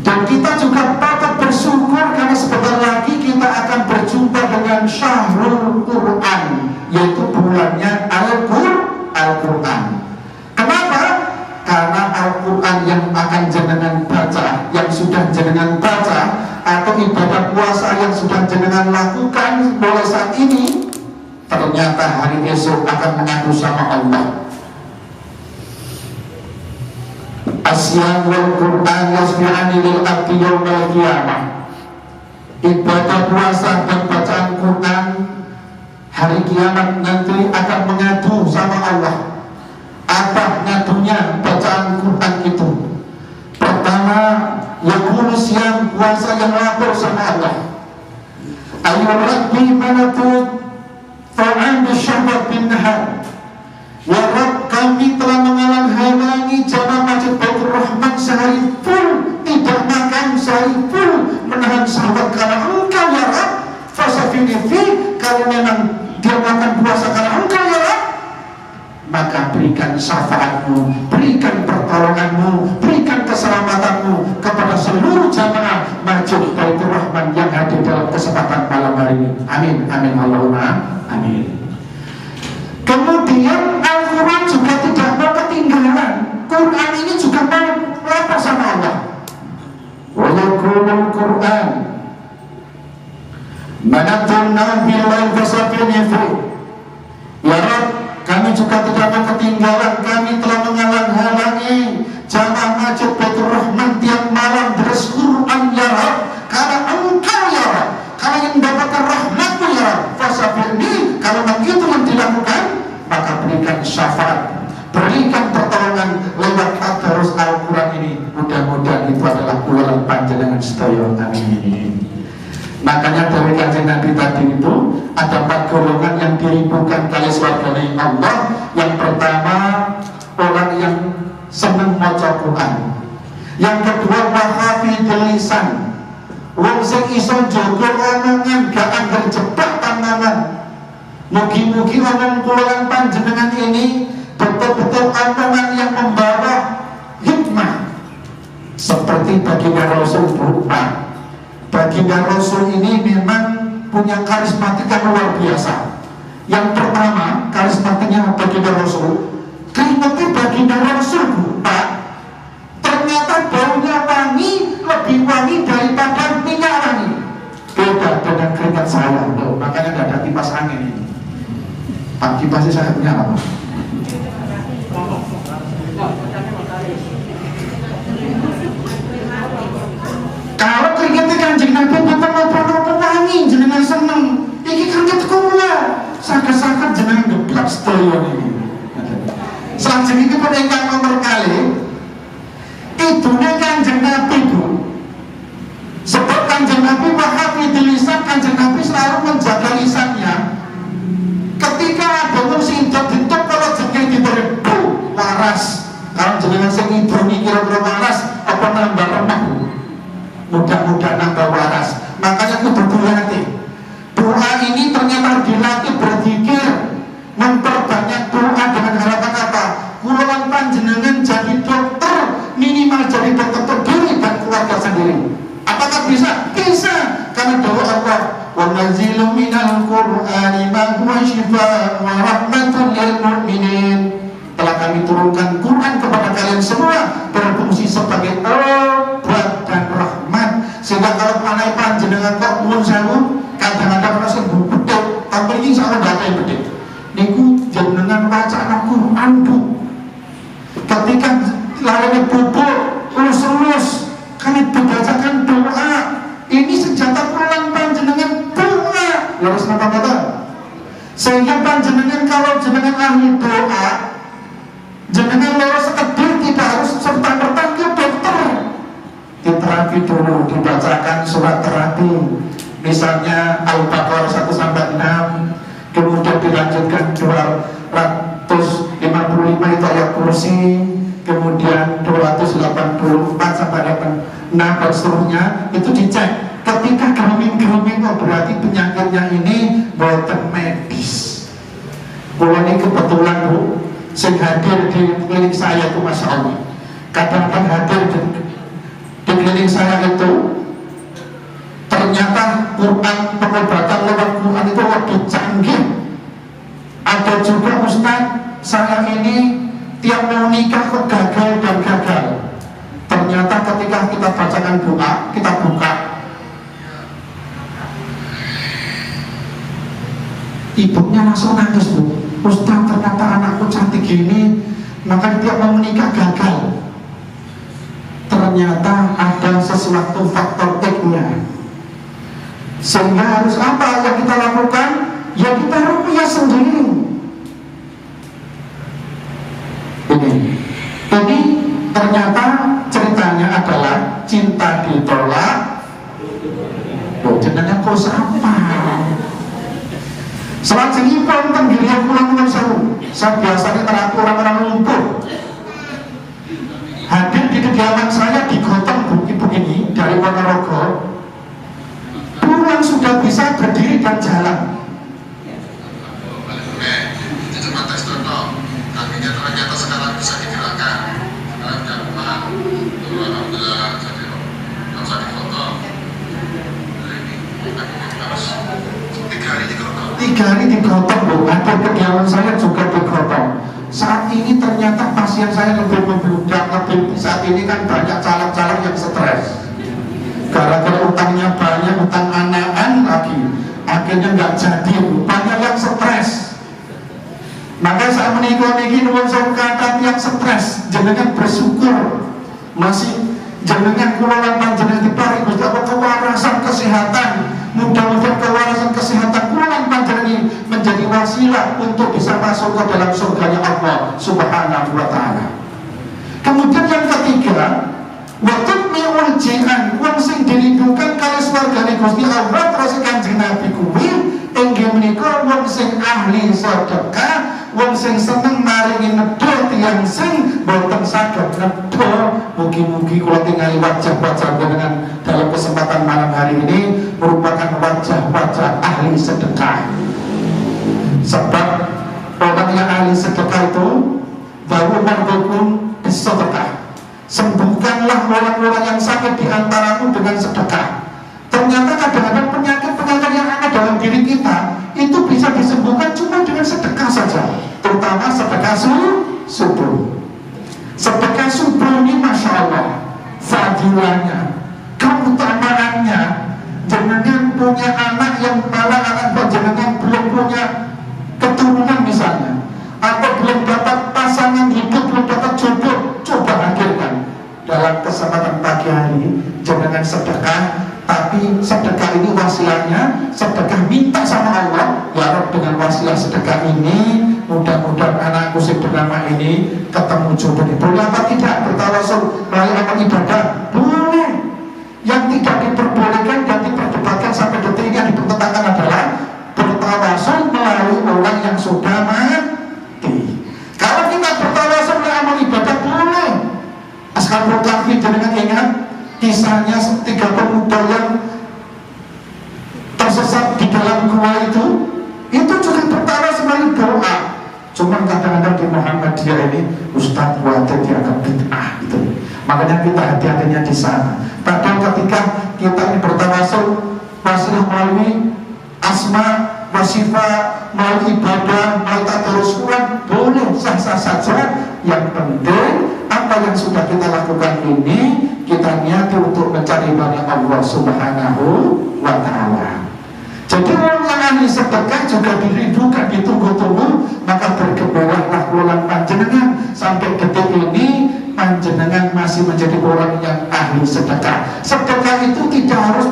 Dan kita juga patut bersyukur karena sebentar lagi kita akan berjumpa dengan Syahrul Quran, yaitu bulannya Al-Quran. Kenapa? Karena Al-Quran yang akan jenengan baca, yang sudah jenengan baca, atau ibadah puasa yang sudah jenengan lakukan mulai saat ini, ternyata hari esok akan mengadu sama Allah. Asyam wal Qur'an yasbi'ani lil abdi yawmal qiyamah. Ibadah puasa dan bacaan Quran hari kiamat nanti akan mengadu sama Allah. Apa ngadunya bacaan Quran itu? Pertama, yakunu siang, puasa yang lapor sama Allah. Ayu Rabbi manatut fa'an bisyahwat bin nahar. Ya Rabb, kami telah menghalang-halangi jamaah Masjid Baitur Rahman sehari full, tidak makan sehari full, menahan syahwat karena Engkau ya Rabb. Fasafini fi, kalau memang dia makan puasa karena Engkau ya Rabb, maka berikan syafaatmu, berikan pertolonganmu, berikan keselamatanmu kepada seluruh jamaah Masjid Baitur Rahman yang hadir dalam kesempatan malam hari ini. Amin, amin, Allahumma amin. Kemudian Al-Quran juga tidak mau ketinggalan. Quran ini juga mau lapor sama Allah. Walaupun Quran manatun billahi fasafini fi. Ya Rabb, kami juga tidak mau ketinggalan. Kami telah menghalang-halangi jamaah Masjid Baitur Rahman tiap malam deres Quran ya Rabb, karena Engkau ya Rabb, karena yang mendapatkan rahmat-Mu ya Rabb. Fasafini, kalau begitu yang dilakukan, maka berikan syafaat, berikan pertolongan lewat tadarus Al-Quran ini. Mudah-mudahan itu adalah ulasan panjenengan sedaya. Amin. Makanya dari kajian Nabi tadi itu ada 4 golongan yang diribukan kali swargane Allah. Yang pertama, orang yang senang maca Quran. Yang kedua, wahafidul lisan, wong sing iso jaga omongan, gak anggar jebak tanganan. Mugi-mugi omong kula panjenengan ini betul-betul omongan yang membawa hikmah. Seperti baginda Rasul berupa. Baginda Rasul ini memang punya karismatik yang luar biasa. Yang pertama, karismatiknya baginda Rasul, keringatnya baginda Rasul berupa, ternyata baunya wangi, lebih wangi daripada minyak wangi. Beda dengan keringat saya, loh. Makanya tidak ada kipas angin ini. Pak, kipasnya saya punya apa? Kalau keringatnya Kanjeng Nabi betul-betul wangi, jenengan seneng. Iki keringat kula, sakat-sakat jenengan geblak sedaya ini. Selanjutnya ini pada ingkang nomor kali, idune Kanjeng Nabi Bu. Sebab Kanjeng Nabi wahafidul lisan, Kanjeng Nabi selalu menjaga lisannya. Ketika ada wong sing dituk kalau jenenge diterbu waras. Kalau jenengan sing ngidoni kira-kira waras apa nambah remah? Mudah-mudahan nambah waras. Makanya kudu dilatih. Doa ini ternyata dilatih berzikir, memperbanyak doa dengan harapan apa? Kula panjenengan jadi dokter, minimal jadi dokter diri dan keluarga sendiri. Apakah bisa? Bisa. Karena doa Allah, wa nazilu minal Qur'ani ma huwa shifaa'un wa rahmatun lil mu'minin. Telah kami turunkan Quran kepada kalian semua, berfungsi sebagai obat dan rahmat. Sehingga kalau panai panjenengan kok mun sewu, kadang-kadang rasa bedhek, tapi iki sak ndake bedhek. Niku jenengan bacaan Quran Bu. Ketika larane bubuk, ulus-ulus, kami dibacakan doa. Ini senjata pulang panjenengan doa. Harus napa-napa? Sehingga panjenengan kalau jenengan ahli doa, jenengan loro sekedhir tidak harus serta-merta ke dokter. Diterapi dulu, dibacakan surat terapi. Misalnya Al-Baqarah 1 sampai 6, kemudian dilanjutkan 255 itu ayat kursi, kemudian 284 sampai 86 dan seterusnya. Itu dicek. Ketika geruming-geruming, oh berarti penyakitnya ini boten medis. Kalau ini kebetulan Bu, sing hadir di klinik saya itu Masya Allah, kadang-kadang hadir di klinik saya itu ternyata Quran, pengobatan lewat Quran itu lebih canggih. Ada juga Ustaz, saya ini tiap mau nikah kok gagal dan gagal. Ternyata ketika kita bacakan doa, kita buka Ibunya langsung nangis, Bu. Ustaz, ternyata anakku cantik gini, maka dia mau menikah gagal. Ternyata ada sesuatu faktor X-nya, sehingga harus apa yang kita lakukan? Ya kita rupiah sendiri. Ini ternyata ceritanya adalah cinta ditolak. Loh, jenengan kok sama? Selajengipun tenggirian pulang sewu. Saya biasanya teratur orang-orang lumpuh. Hadir di kediaman saya di Gotong ibu ini dari Ponorogo. Pulang sudah bisa berdiri dan jalan. Kakinya ternyata sekarang bisa digerakkan. Sekarang sudah kuat. Alhamdulillah jadi nggak usah dipotong. Harus 3 hari digotong. 3 hari digotong, Bu. Ada kediaman saya juga digotong. Saat ini ternyata pasien saya lebih membludak, lebih saat ini kan banyak caleg-caleg yang stres. Gara-gara utangnya banyak, utang anakan lagi, akhirnya nggak jadi, banyak yang stres. Maka saya menikah ini nuwun sewu kata yang stres, jenengan bersyukur masih jenengan kula lan panjenengan diparing Gusti Allah kewarasan kesehatan. Mudah-mudahan kewarasan kesehatan kula lan panjenengan ini menjadi wasilah untuk bisa masuk ke dalam surganya Allah Subhanahu wa taala. Kemudian yang ketiga, waktu mi'ul ji'an, wong sing dirindukan kali swargane Gusti Allah terus Kanjeng Nabi kuwi inggih menika wong sing ahli sedekah, wong sing seneng maringi nedha tiyang sing boten saged nedha. Mugi-mugi kula tingali wajah-wajah dengan dalam kesempatan malam hari ini merupakan wajah-wajah ahli sedekah. Sebab orang yang ahli sedekah itu baru mendukung sedekah. Sembuhkanlah orang-orang yang sakit di antaramu dengan sedekah. Ternyata kadang-kadang penyakit-penyakit yang ada dalam diri kita itu bisa disembuhkan cuma dengan sedekah saja. Terutama sedekah subuh. Sedekah subuh ini Masya Allah fadilahnya, keutamaannya. Jenengan punya anak yang malah anak jenengan belum punya keturunan misalnya, atau belum dapat pasangan hidup, belum dapat jodoh, coba hadirkan dalam kesempatan pagi hari jenengan sedekah. Tapi sedekah ini wasilahnya, sedekah minta sama Allah, ya Rabb, dengan wasilah sedekah ini mudah-mudahan anakku sing bernama ini ketemu jodoh. Boleh apa tidak bertawasul melalui amal ibadah? Boleh. Yang tidak diperbolehkan dan diperdebatkan sampai detik ini yang dipertentangkan adalah bertawasul melalui orang yang sudah mati. Kalau kita bertawasul melalui amal ibadah boleh. Ashabul Kahfi dengan ingat kisahnya 3 pemuda yang tersesat di dalam gua itu juga bertawasul melalui doa. Cuman kadang-kadang di Muhammadiyah ini Ustaz khawatir dianggap bid'ah gitu. Makanya kita hati-hatinya di sana. Padahal ketika kita ini bertawasul wasilah melalui asma wasifah, melalui ibadah, melalui tadarus Quran, boleh sah-sah saja. Yang penting apa yang sudah kita lakukan ini kita niati untuk mencari ridha Allah Subhanahu wa taala. Jadi orang yang ahli sedekah juga dirindukan, ditunggu-tunggu. Maka bergembiralah bulan panjenengan sampai detik ini panjenengan masih menjadi orang yang ahli sedekah. Sedekah itu tidak harus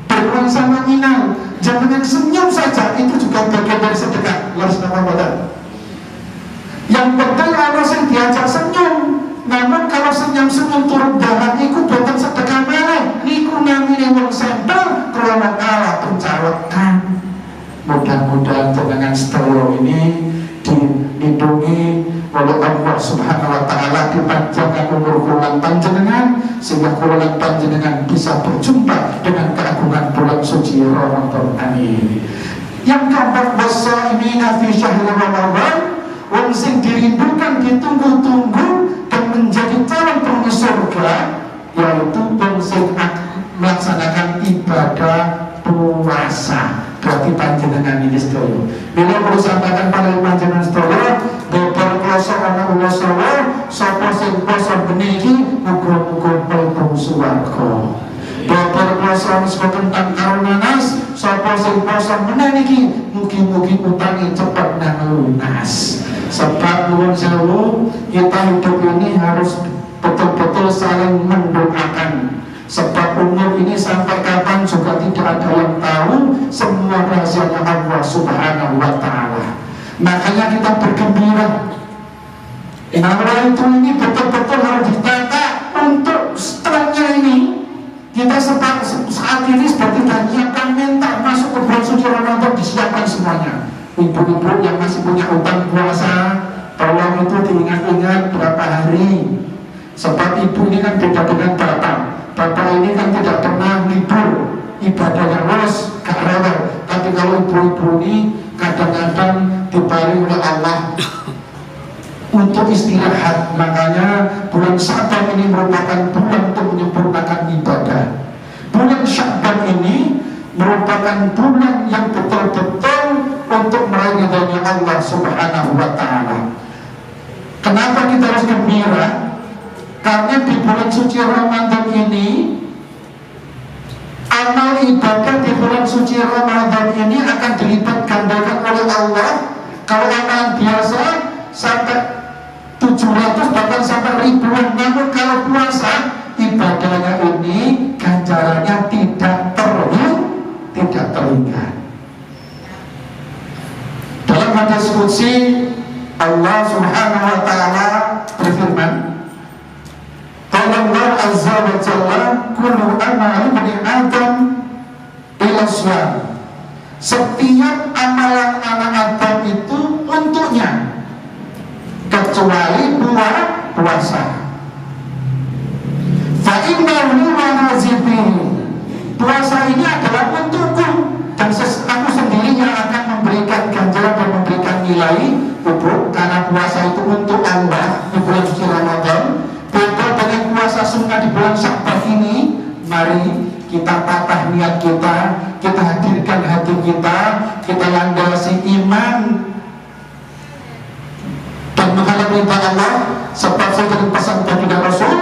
bernuansa nominal. Jangan senyum saja itu juga bagian dari sedekah. Harus nama. Yang penting orang yang diajak senyum. Namun kalau senyum-senyum turun dahan itu bukan sedekah meleh. Niku namine wong sampel krana kalah pencawekan. Mudah-mudahan dengan sedaya ini dilindungi oleh Allah Subhanahu wa taala, dipanjangkan umur kula panjenengan sehingga kula panjenengan bisa berjumpa dengan keagungan bulan suci Ramadan. Amin. Yang keempat, wasaimina fi syahril Ramadan, wong sing dirindukan, ditunggu-tunggu dan menjadi calon penghuni surga, yaitu wong sing melaksanakan ibadah puasa. Berarti panjenengan ini sedaya. Bila perlu sampaikan pada panjenengan sedaya, beber kloso ana ulo sawa, sapa sing poso beniki muga-muga mlebu swarga. Babar puasa nisbah tentang karunanas, sapa sing puasa menen iki mugi-mugi utangi cepet nang lunas. Sebab nuwun sewu, kita hidup ini harus betul-betul saling mendoakan. Sebab umur ini sampai kapan juga tidak ada yang tahu, semua rahasianya Allah Subhanahu wa Ta'ala. Makanya kita bergembira. Allah itu ini betul-betul harus ditata untuk setelahnya ini. Kita saat ini seperti menyiapkan mental masuk ke bulan suci Ramadan, disiapkan semuanya. Ibu-ibu yang masih punya utang puasa, tolong itu diingat-ingat berapa hari. Sebab ibu ini kan beda dengan bapak. Bapak ini kan tidak pernah libur, ibadahnya terus gak rewel. Tapi kalau ibu-ibu ini kadang-kadang diparing oleh Allah untuk istirahat. Makanya bulan Sya'ban ini merupakan bulan untuk menyempurnakan ibadah. Bulan Sya'ban ini merupakan bulan yang betul-betul untuk meraih ridhonya Allah Subhanahu wa Ta'ala. Kenapa kita harus gembira? Karena di bulan suci Ramadan ini, amal ibadah di bulan suci Ramadan ini akan dilipat gandakan oleh Allah. Kalau amalan biasa sampai 700 bahkan sampai ribuan, namun kalau puasa ibadahnya ini ganjarannya tidak terhingga. Dalam hadis qudsi Allah Subhanahu wa Ta'ala berfirman, Allah Azza wa Jalla, kullu amali bani Adam ila shiyam. Setiap amalan anak Adam itu untuknya, kecuali puasa. Fa innahu wa nazibihi. Puasa ini adalah untukku dan aku sendiri yang akan memberikan ganjaran dan memberikan nilai untuk, karena puasa itu untuk Allah di bulan suci Ramadan. Beda dengan puasa sunnah di bulan Sya'ban ini. Mari kita patah niat kita hadirkan hati kita landasi iman dan mengharap ridha Allah. Sebab saya jadi pesan baginda Rasul,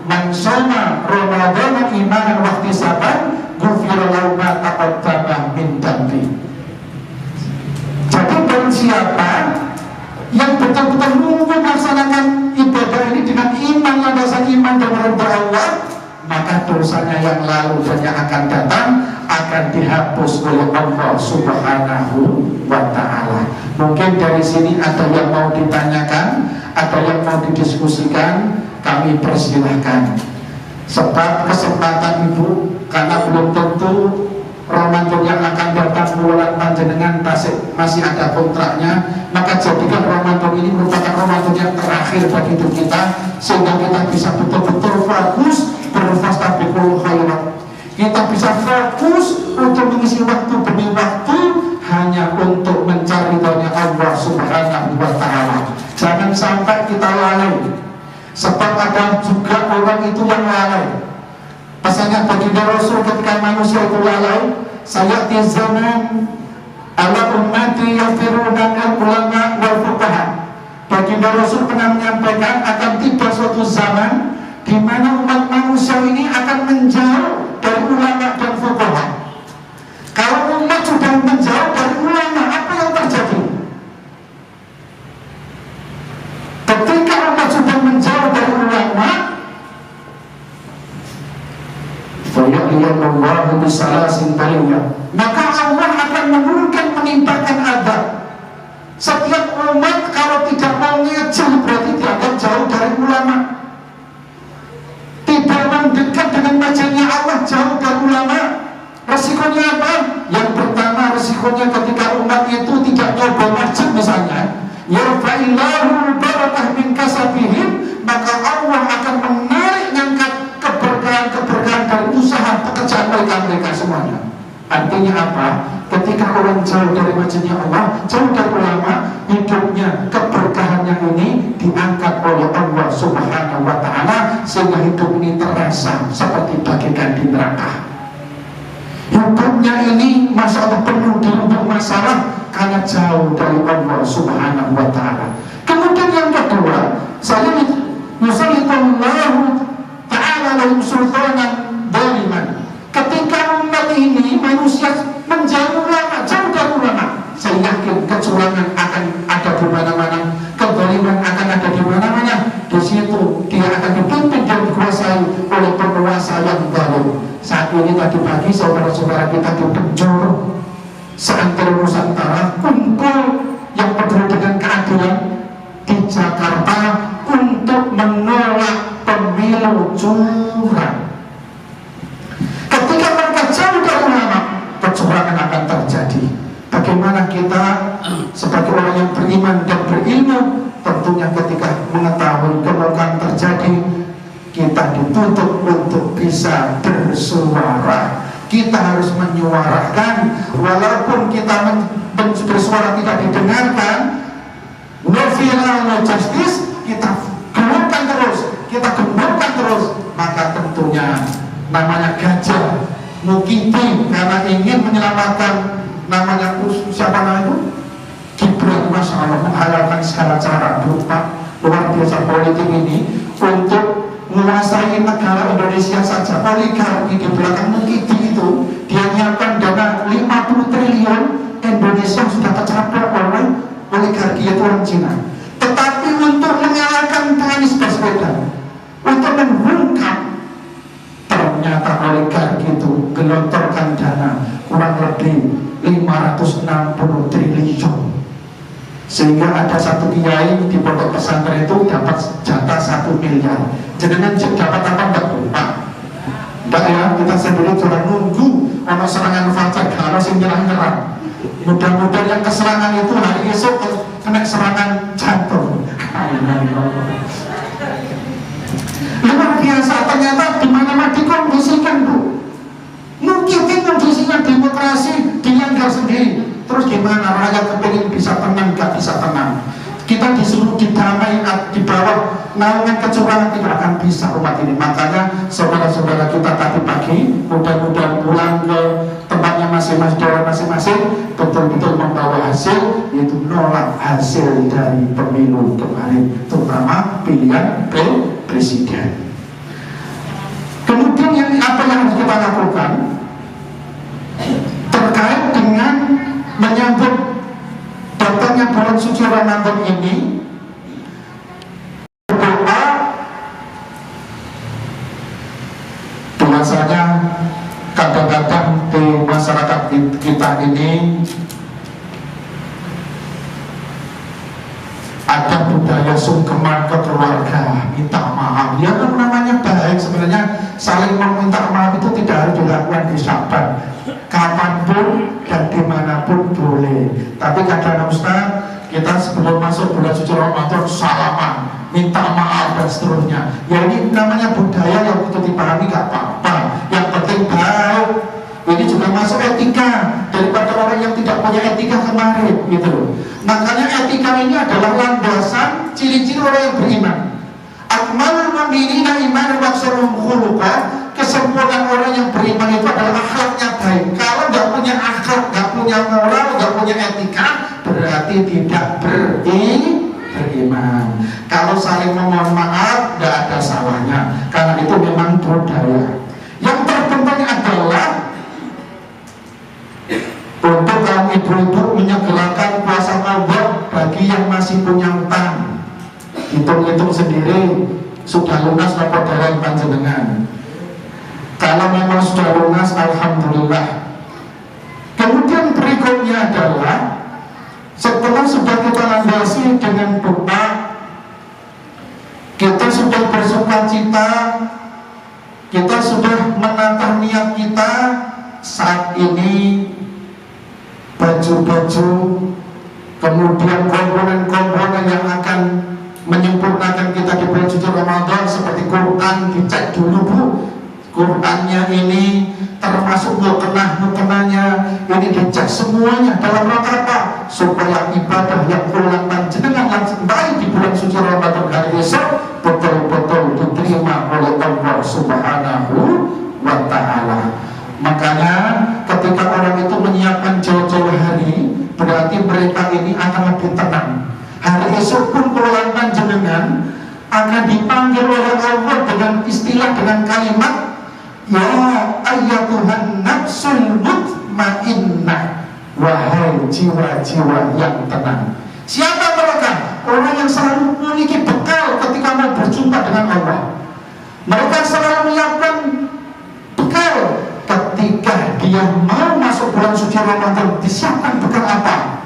man shoma Ramadan imanan wa ihtisaban ghufira lahu ma taqaddama min dhanbi. Jadi barang siapa yang betul-betul melaksanakan ibadah ini dengan iman, landasan iman dan ridha Allah, maka dosanya yang lalu dan yang akan datang akan dihapus oleh Allah Subhanahu wa Ta'ala. Mungkin dari sini ada yang mau ditanyakan, ada yang mau didiskusikan, kami persilahkan. Sebab kesempatan Ibu, karena belum tentu Ramadan yang akan datang bulan panjenengan masih ada kontraknya, maka jadikan Ramadan ini merupakan Ramadan yang terakhir bagi hidup kita, sehingga kita bisa betul-betul fokus berfastabiqul khairat. Kita bisa fokus untuk mengisi waktu demi waktu hanya untuk mencari ridhonya Allah Subhanahu wa Ta'ala. Jangan sampai kita lalai. Sebab ada juga orang itu yang lalai. Pasalnya baginda Rasul ketika manusia itu lalai, sayati zaman ala ummati yafiruna al ulama wal fuqaha. Baginda Rasul pernah menyampaikan akan tiba suatu zaman di mana umat manusia ini akan menjauh dari ulama dan fuqaha. Kalau umat sudah menjauh dari ulama, apa yang terjadi? Ketika umat sudah menjauh dari ulama, fayaqiyallahu bisalasin baliyah, maka Allah akan menurunkan menimpakan adab. Setiap umat kalau tidak mau ngejauh berarti dianggap jauh dari ulama. Tidak mendekat dengan majelisnya Allah, jauh dari ulama. Resikonya apa? Yang pertama resikonya ketika umat itu tidak nyoba masjid misalnya, yarfa'illahu barakah min kasabihim, maka Allah akan menarik ngangkat keberkahan dari usaha pekerjaan mereka semuanya. Artinya apa? Ketika orang jauh dari majelisnya Allah, jauh dari ulama, hidupnya keberkahannya ini diangkat oleh Allah Subhanahu wa Ta'ala, sehingga hidup ini terasa seperti bagikan di neraka. Hidupnya ini Masya Allah penuh dirubung masalah karena jauh dari Allah Subhanahu wa Ta'ala. Kemudian yang kedua, saya yusallitullahu ta'ala lahum sultanan daliman. ini tadi pagi saudara-saudara kita di penjuru seantero Nusantara kumpul yang peduli dengan keadilan di Jakarta untuk menolak pemilu curang. Ketika mereka jauh dari ulama, kecurangan akan terjadi. Bagaimana kita sebagai orang yang beriman dan berilmu, tentunya ketika mengetahui kemungkinan terjadi, kita dituntut untuk bisa bersuara. Kita harus menyuarakan, walaupun kita bersuara tidak didengarkan, no violence, no justice, kita gemukkan terus, kita gemukkan terus, maka tentunya namanya gajah mukiti karena ingin menyelamatkan namanya siapa namanya Gibran, Masya Allah, menghalalkan segala cara berupa luar biasa politik ini untuk menguasai negara Indonesia saja. Oligarki di belakang mukiti itu dia nyiapkan dana 50 triliun, Indonesia sudah tercapai oleh oligarki itu orang Cina. Tetapi untuk mengalahkan Anies Baswedan, untuk membungkam, ternyata oligarki itu gelontorkan dana kurang lebih 560 triliun, sehingga ada satu kiai di pondok pesantren itu dapat jatah 1 miliar. Jenengan dapat apa enggak lupa? Enggak ya, kita sendiri cuma nunggu ono serangan fajar kalau sing nyerang-nyerang. Mudah-mudahan yang keserangan itu hari esok kena serangan jantung. Luar biasa, ternyata di mana-mana dikondisikan, Bu. Mungkin kondisinya demokrasi dilanggar sendiri. Terus gimana rakyat kepingin bisa tenang, gak bisa tenang? Kita disuruh didamai di bawah naungan kecurangan, tidak akan bisa umat ini. Makanya saudara-saudara kita tadi pagi mudah-mudahan pulang ke tempatnya masing-masing, betul-betul membawa hasil, yaitu nolak hasil dari pemilu kemarin, terutama pilihan presiden. Kemudian apa yang harus kita lakukan terkait dengan menyambut datangnya bulan suci Ramadan ini? Berdoa. Biasanya kadang-kadang di masyarakat kita ini ada budaya sungkeman ke keluarga, minta maaf. Ya kan namanya baik, sebenarnya saling meminta maaf itu tidak harus dilakukan di Syaban, kapanpun dan dimanapun boleh. Tapi kadang Ustaz, kita sebelum masuk bulan suci Ramadan salaman, minta maaf dan seterusnya. Ya ini namanya budaya yang untuk dipahami, gak apa-apa. Yang penting baik. Ini juga masuk etika daripada orang yang tidak punya etika kemarin, gitu. Makanya etika ini adalah landasan ciri-ciri orang yang beriman. Akmalul mu'minina imanan wa aktsaruhum khuluqan. Kesempurnaan orang yang beriman itu adalah akhlaknya baik. Kalau nggak punya akhlak, nggak punya moral, nggak punya etika, berarti tidak beriman. Kalau saling memohon maaf, nggak ada salahnya, karena itu memang budaya. Yang terpenting adalah untuk kaum ibu-ibu menyegerakan puasa Ramadan bagi yang masih punya utang. Hitung-hitung sendiri, sudah lunas lapor dari panjenengan. Kalau memang sudah lunas, alhamdulillah. Kemudian berikutnya adalah setelah sudah kita landasi dengan doa, kita sudah bersukacita, kita sudah menatah niat kita. Saat ini baju-baju, kemudian komponen-komponen yang akan menyempurnakan kita di bulan suci Ramadan seperti Quran, dicek dulu, Bu. Qurannya ini termasuk mukenahnya ini dicek semuanya dalam rangka apa? Supaya ibadah yang ulang panjenengan langsung baik di bulan suci Ramadan hari esok betul-betul diterima oleh Allah Subhanahu wa Ta'ala. Makanya ketika orang itu menyiapkan jauh-jauh hari, berarti mereka ini akan lebih tenang. Hari esok pun ulang panjenengan akan dipanggil oleh Allah dengan istilah, dengan kalimat, ya ayyatuhan nafsul mutmainnah, wahai jiwa-jiwa yang tenang. Siapa mereka? Orang yang selalu memiliki bekal ketika mau berjumpa dengan Allah. Mereka selalu menyiapkan bekal dia mau masuk bulan suci Ramadan, disiapkan bekal apa?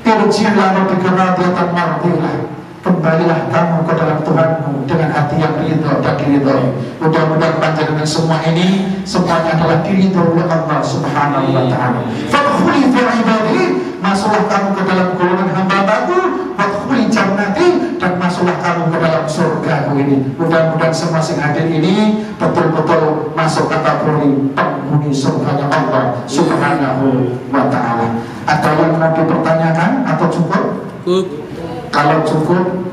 Irji'la rabbika radiyatan mardiyah. Kembalilah kamu ke dalam Tuhanmu dengan hati yang ridho dan diridhoi. Mudah-mudahan panjenengan semua ini semuanya adalah diridhoi oleh Allah Subhanahu wa taala. Fadkhuli fi ibadi, masuklah kamu ke dalam golongan hamba-Ku, wadkhuli jannati, dan masuklah kamu ke dalam surga-Ku ini. Mudah-mudahan semua yang hadir ini betul-betul masuk kategori penghuni surganya Allah Subhanahu wa taala. Ada yang mau dipertanyakan atau cukup? Kalau cukup,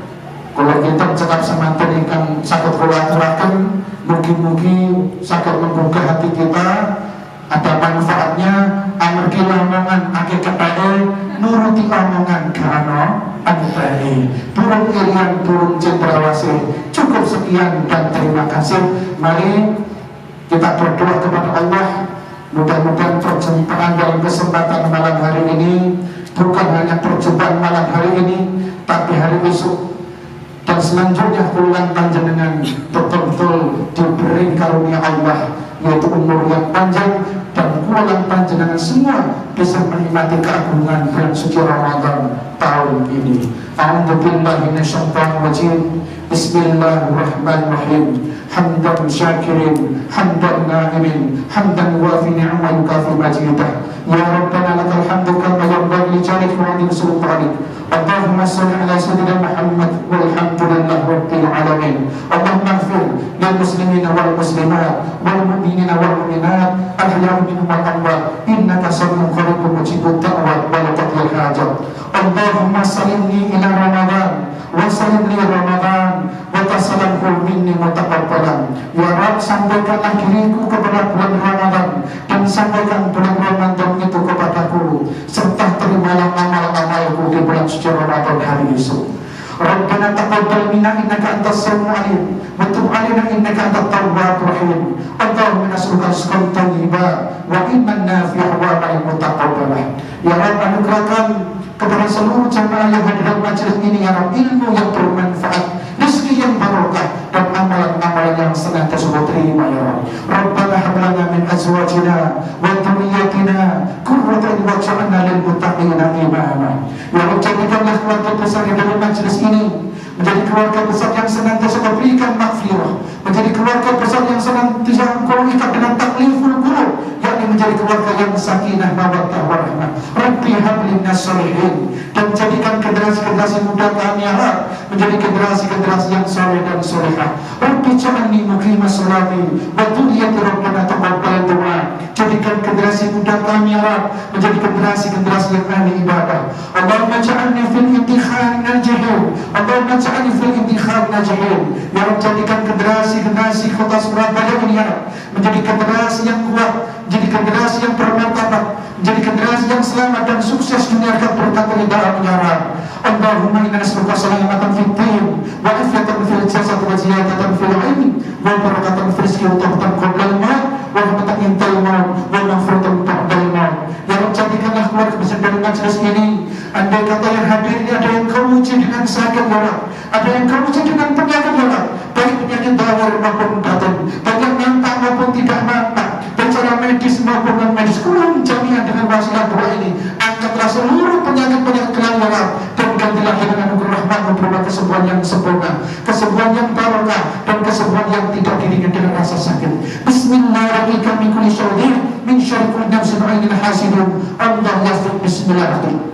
kalau kita cekap semanten ingkang sakit kulaturaken, mugi-mugi sakit membuka hati kita, ada manfaatnya. Amargi lamongan akeh kepade, nuruti omongan karena antahi. Burung irian, burung cendrawasih. Cukup sekian dan terima kasih. Mari kita berdoa kepada Allah. Mudah-mudahan perjumpaan dalam kesempatan malam hari ini bukan hanya perjumpaan malam hari ini, tapi hari esok dan selanjutnya puluhan panjenengan betul-betul diberi karunia Allah, yaitu umur yang panjang, dan puluhan panjenengan semua bisa menikmati keagungan bulan suci Ramadan tahun ini. A'udzubillahi minasyaitonir rajim. Bismillahirrahmanirrahim. Hamdan syakirin, hamdan na'imin, hamdan wafi ni'ma yukafi majidah. Ya Rabbana lakal hamdu kama yanbaghi li jalali wa sultanik. Allahumma salli ala sayyidina Muhammad walhamdulillahi rabbil alamin. Allahumma ighfir lil muslimina wal muslimat wal mu'minina wal mu'minat al-ahya'i minhum wal amwat innaka sami'un qaribun mujibud da'wat wa la taqdil hajat. Allahumma sallimni ila Ramadan wa sallim li Ramadan wa tasallamhu minni mutaqabbalan. Ya Rabb, sampaikanlah diriku kepada bulan Ramadan dan sampaikan bulan Ramadan itu kepadaku, serta terimalah amal-amalku di bulan suci Ramadan hari esok. Rabbana taqabbal minna innaka antas samiul alim wa tub alaina innaka antat tawwabur rahim. Allahumma nas'aluka rizqan thayyiban wa ilman nafi'an wa amalan mutaqabbalan. Ya Rabb, anugerahkan kepada seluruh jamaah yang hadir dalam majelis ini, ya Rabb, ilmu yang bermanfaat, rezeki yang barokah, dan amalan-amalan yang senantiasa terima, ya Rabb. Rabbana hab lana min azwajina wa dhurriyyatina qurrata a'yun waj'alna lil muttaqina imama. Ya Rabb, jadikanlah keluarga besar di dalam majelis ini menjadi keluarga besar yang senantiasa memberikan maghfirah, menjadi keluarga besar yang senantiasa Engkau ikat dengan takliful qulub, yakni menjadi keluarga yang sakinah mawaddah warahmah. Rabbi habli minas shalihin, dan jadikan generasi-generasi muda kami ya Rabb menjadi generasi-generasi yang saleh dan salehah. Rabbi ja'alni muqimas sholati wa dhurriyyati rabbana taqabbal du'a. Jadikan generasi muda kami ya Rabb menjadi generasi-generasi yang ahli ibadah. Allahumma ja'alni fil intikhab najihin, Allahumma ja'alni fil intikhab najihin. Ya Rabb, jadikan generasi-generasi kota Surabaya ini ya Rabb menjadi generasi yang kuat, menjadi generasi yang bermartabat, menjadi generasi yang selamat dan sukses dunia akhirat berkat keridhaan ya Rabb. Allahumma inna nas'aluka salamatan fid din wa afiyatan fil jasad wa ziyadatan fil ilmi wa barakatan fil rizqi wa tawbatan qabla al-maut wa rahmatan indal maut wa maghfiratan ba'dal maut. Ya Rabb, jadikanlah keluarga besar dari majelis ini. Andai kata yang hadir ini ada yang kau uji dengan sakit ya Rabb, ada yang kau uji dengan penyakit ya Rabb, baik penyakit zahir maupun batin, baik yang nampak maupun tidak nampak, secara medis maupun non medis. Kurang jamiah dengan wasilah doa ini, angkatlah seluruh penyakit-penyakit kalian ya Rabb, dan gantilah dengan anugerah rahmat berupa kesembuhan yang sempurna, kesembuhan yang barokah, dan kesembuhan yang tidak diringan dengan rasa sakit. Bismillahirrahmanirrahim. Min kulli syarrin, min syarri kulli nafsin ainin hasidun. Allah yafid. Bismillahirrahmanirrahim.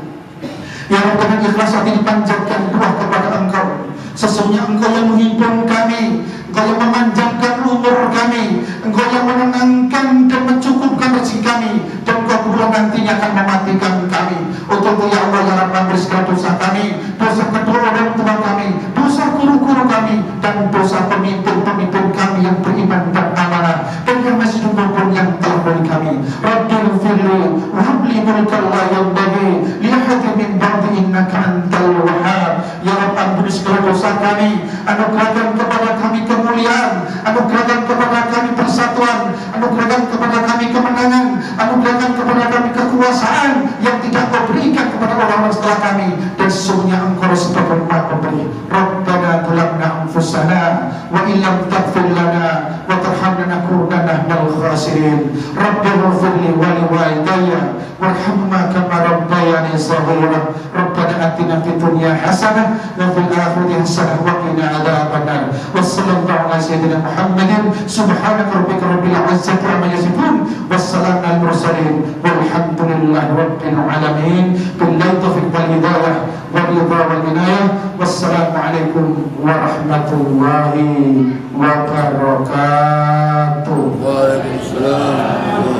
Ya Rabb, dengan ikhlas hati dipanjatkan doa kepada Engkau. Sesungguhnya Engkau yang menghimpun kami, Engkau yang memanjangkan umur kami, Engkau yang menenangkan dan mencukupkan rezeki kami, dan Engkau pula nantinya akan mematikan kami. Untuk itu ya Allah, ya Rabb, ampuni segala dosa kami, dosa kedua orang tua kami, dosa guru-guru kami, dan dosa pemimpin-pemimpin kami yang beriman dan amanah, dan yang masih hidup yang telah beri kami. Rabbil firli wa habli mulkan la yanbaghi li ahadin min ba'di innaka antal wahhab. Ya Rabb, ampuni segala dosa kami, anugerahkan kepada kami kemuliaan, anugerahkan kepada kami persatuan, anugerahkan kepada kami kemenangan, anugerahkan kepada kami kekuasaan yang tidak Kau berikan kepada orang-orang setelah kami, dan sesungguhnya Engkau sebagai Maha Pemberi. Rabbana zalamna anfusana wa illam taghfir lana wa tarhamna وارحمنا نكون نحن الخاسرين رب اغفر لي ولوالدي وارحمهما كما ربياني صغيرا ربنا آتنا في الدنيا حسنة وفي الآخرة حسنة وقنا عذاب النار وصلى الله على سيدنا محمد سبحانك ربك رب العزة عما يصفون والسلام على المرسلين والحمد لله رب العالمين بالله التوفيق والهداية والرضا والعناية والسلام عليكم ورحمة الله وبركاته. Waalaikumsalam.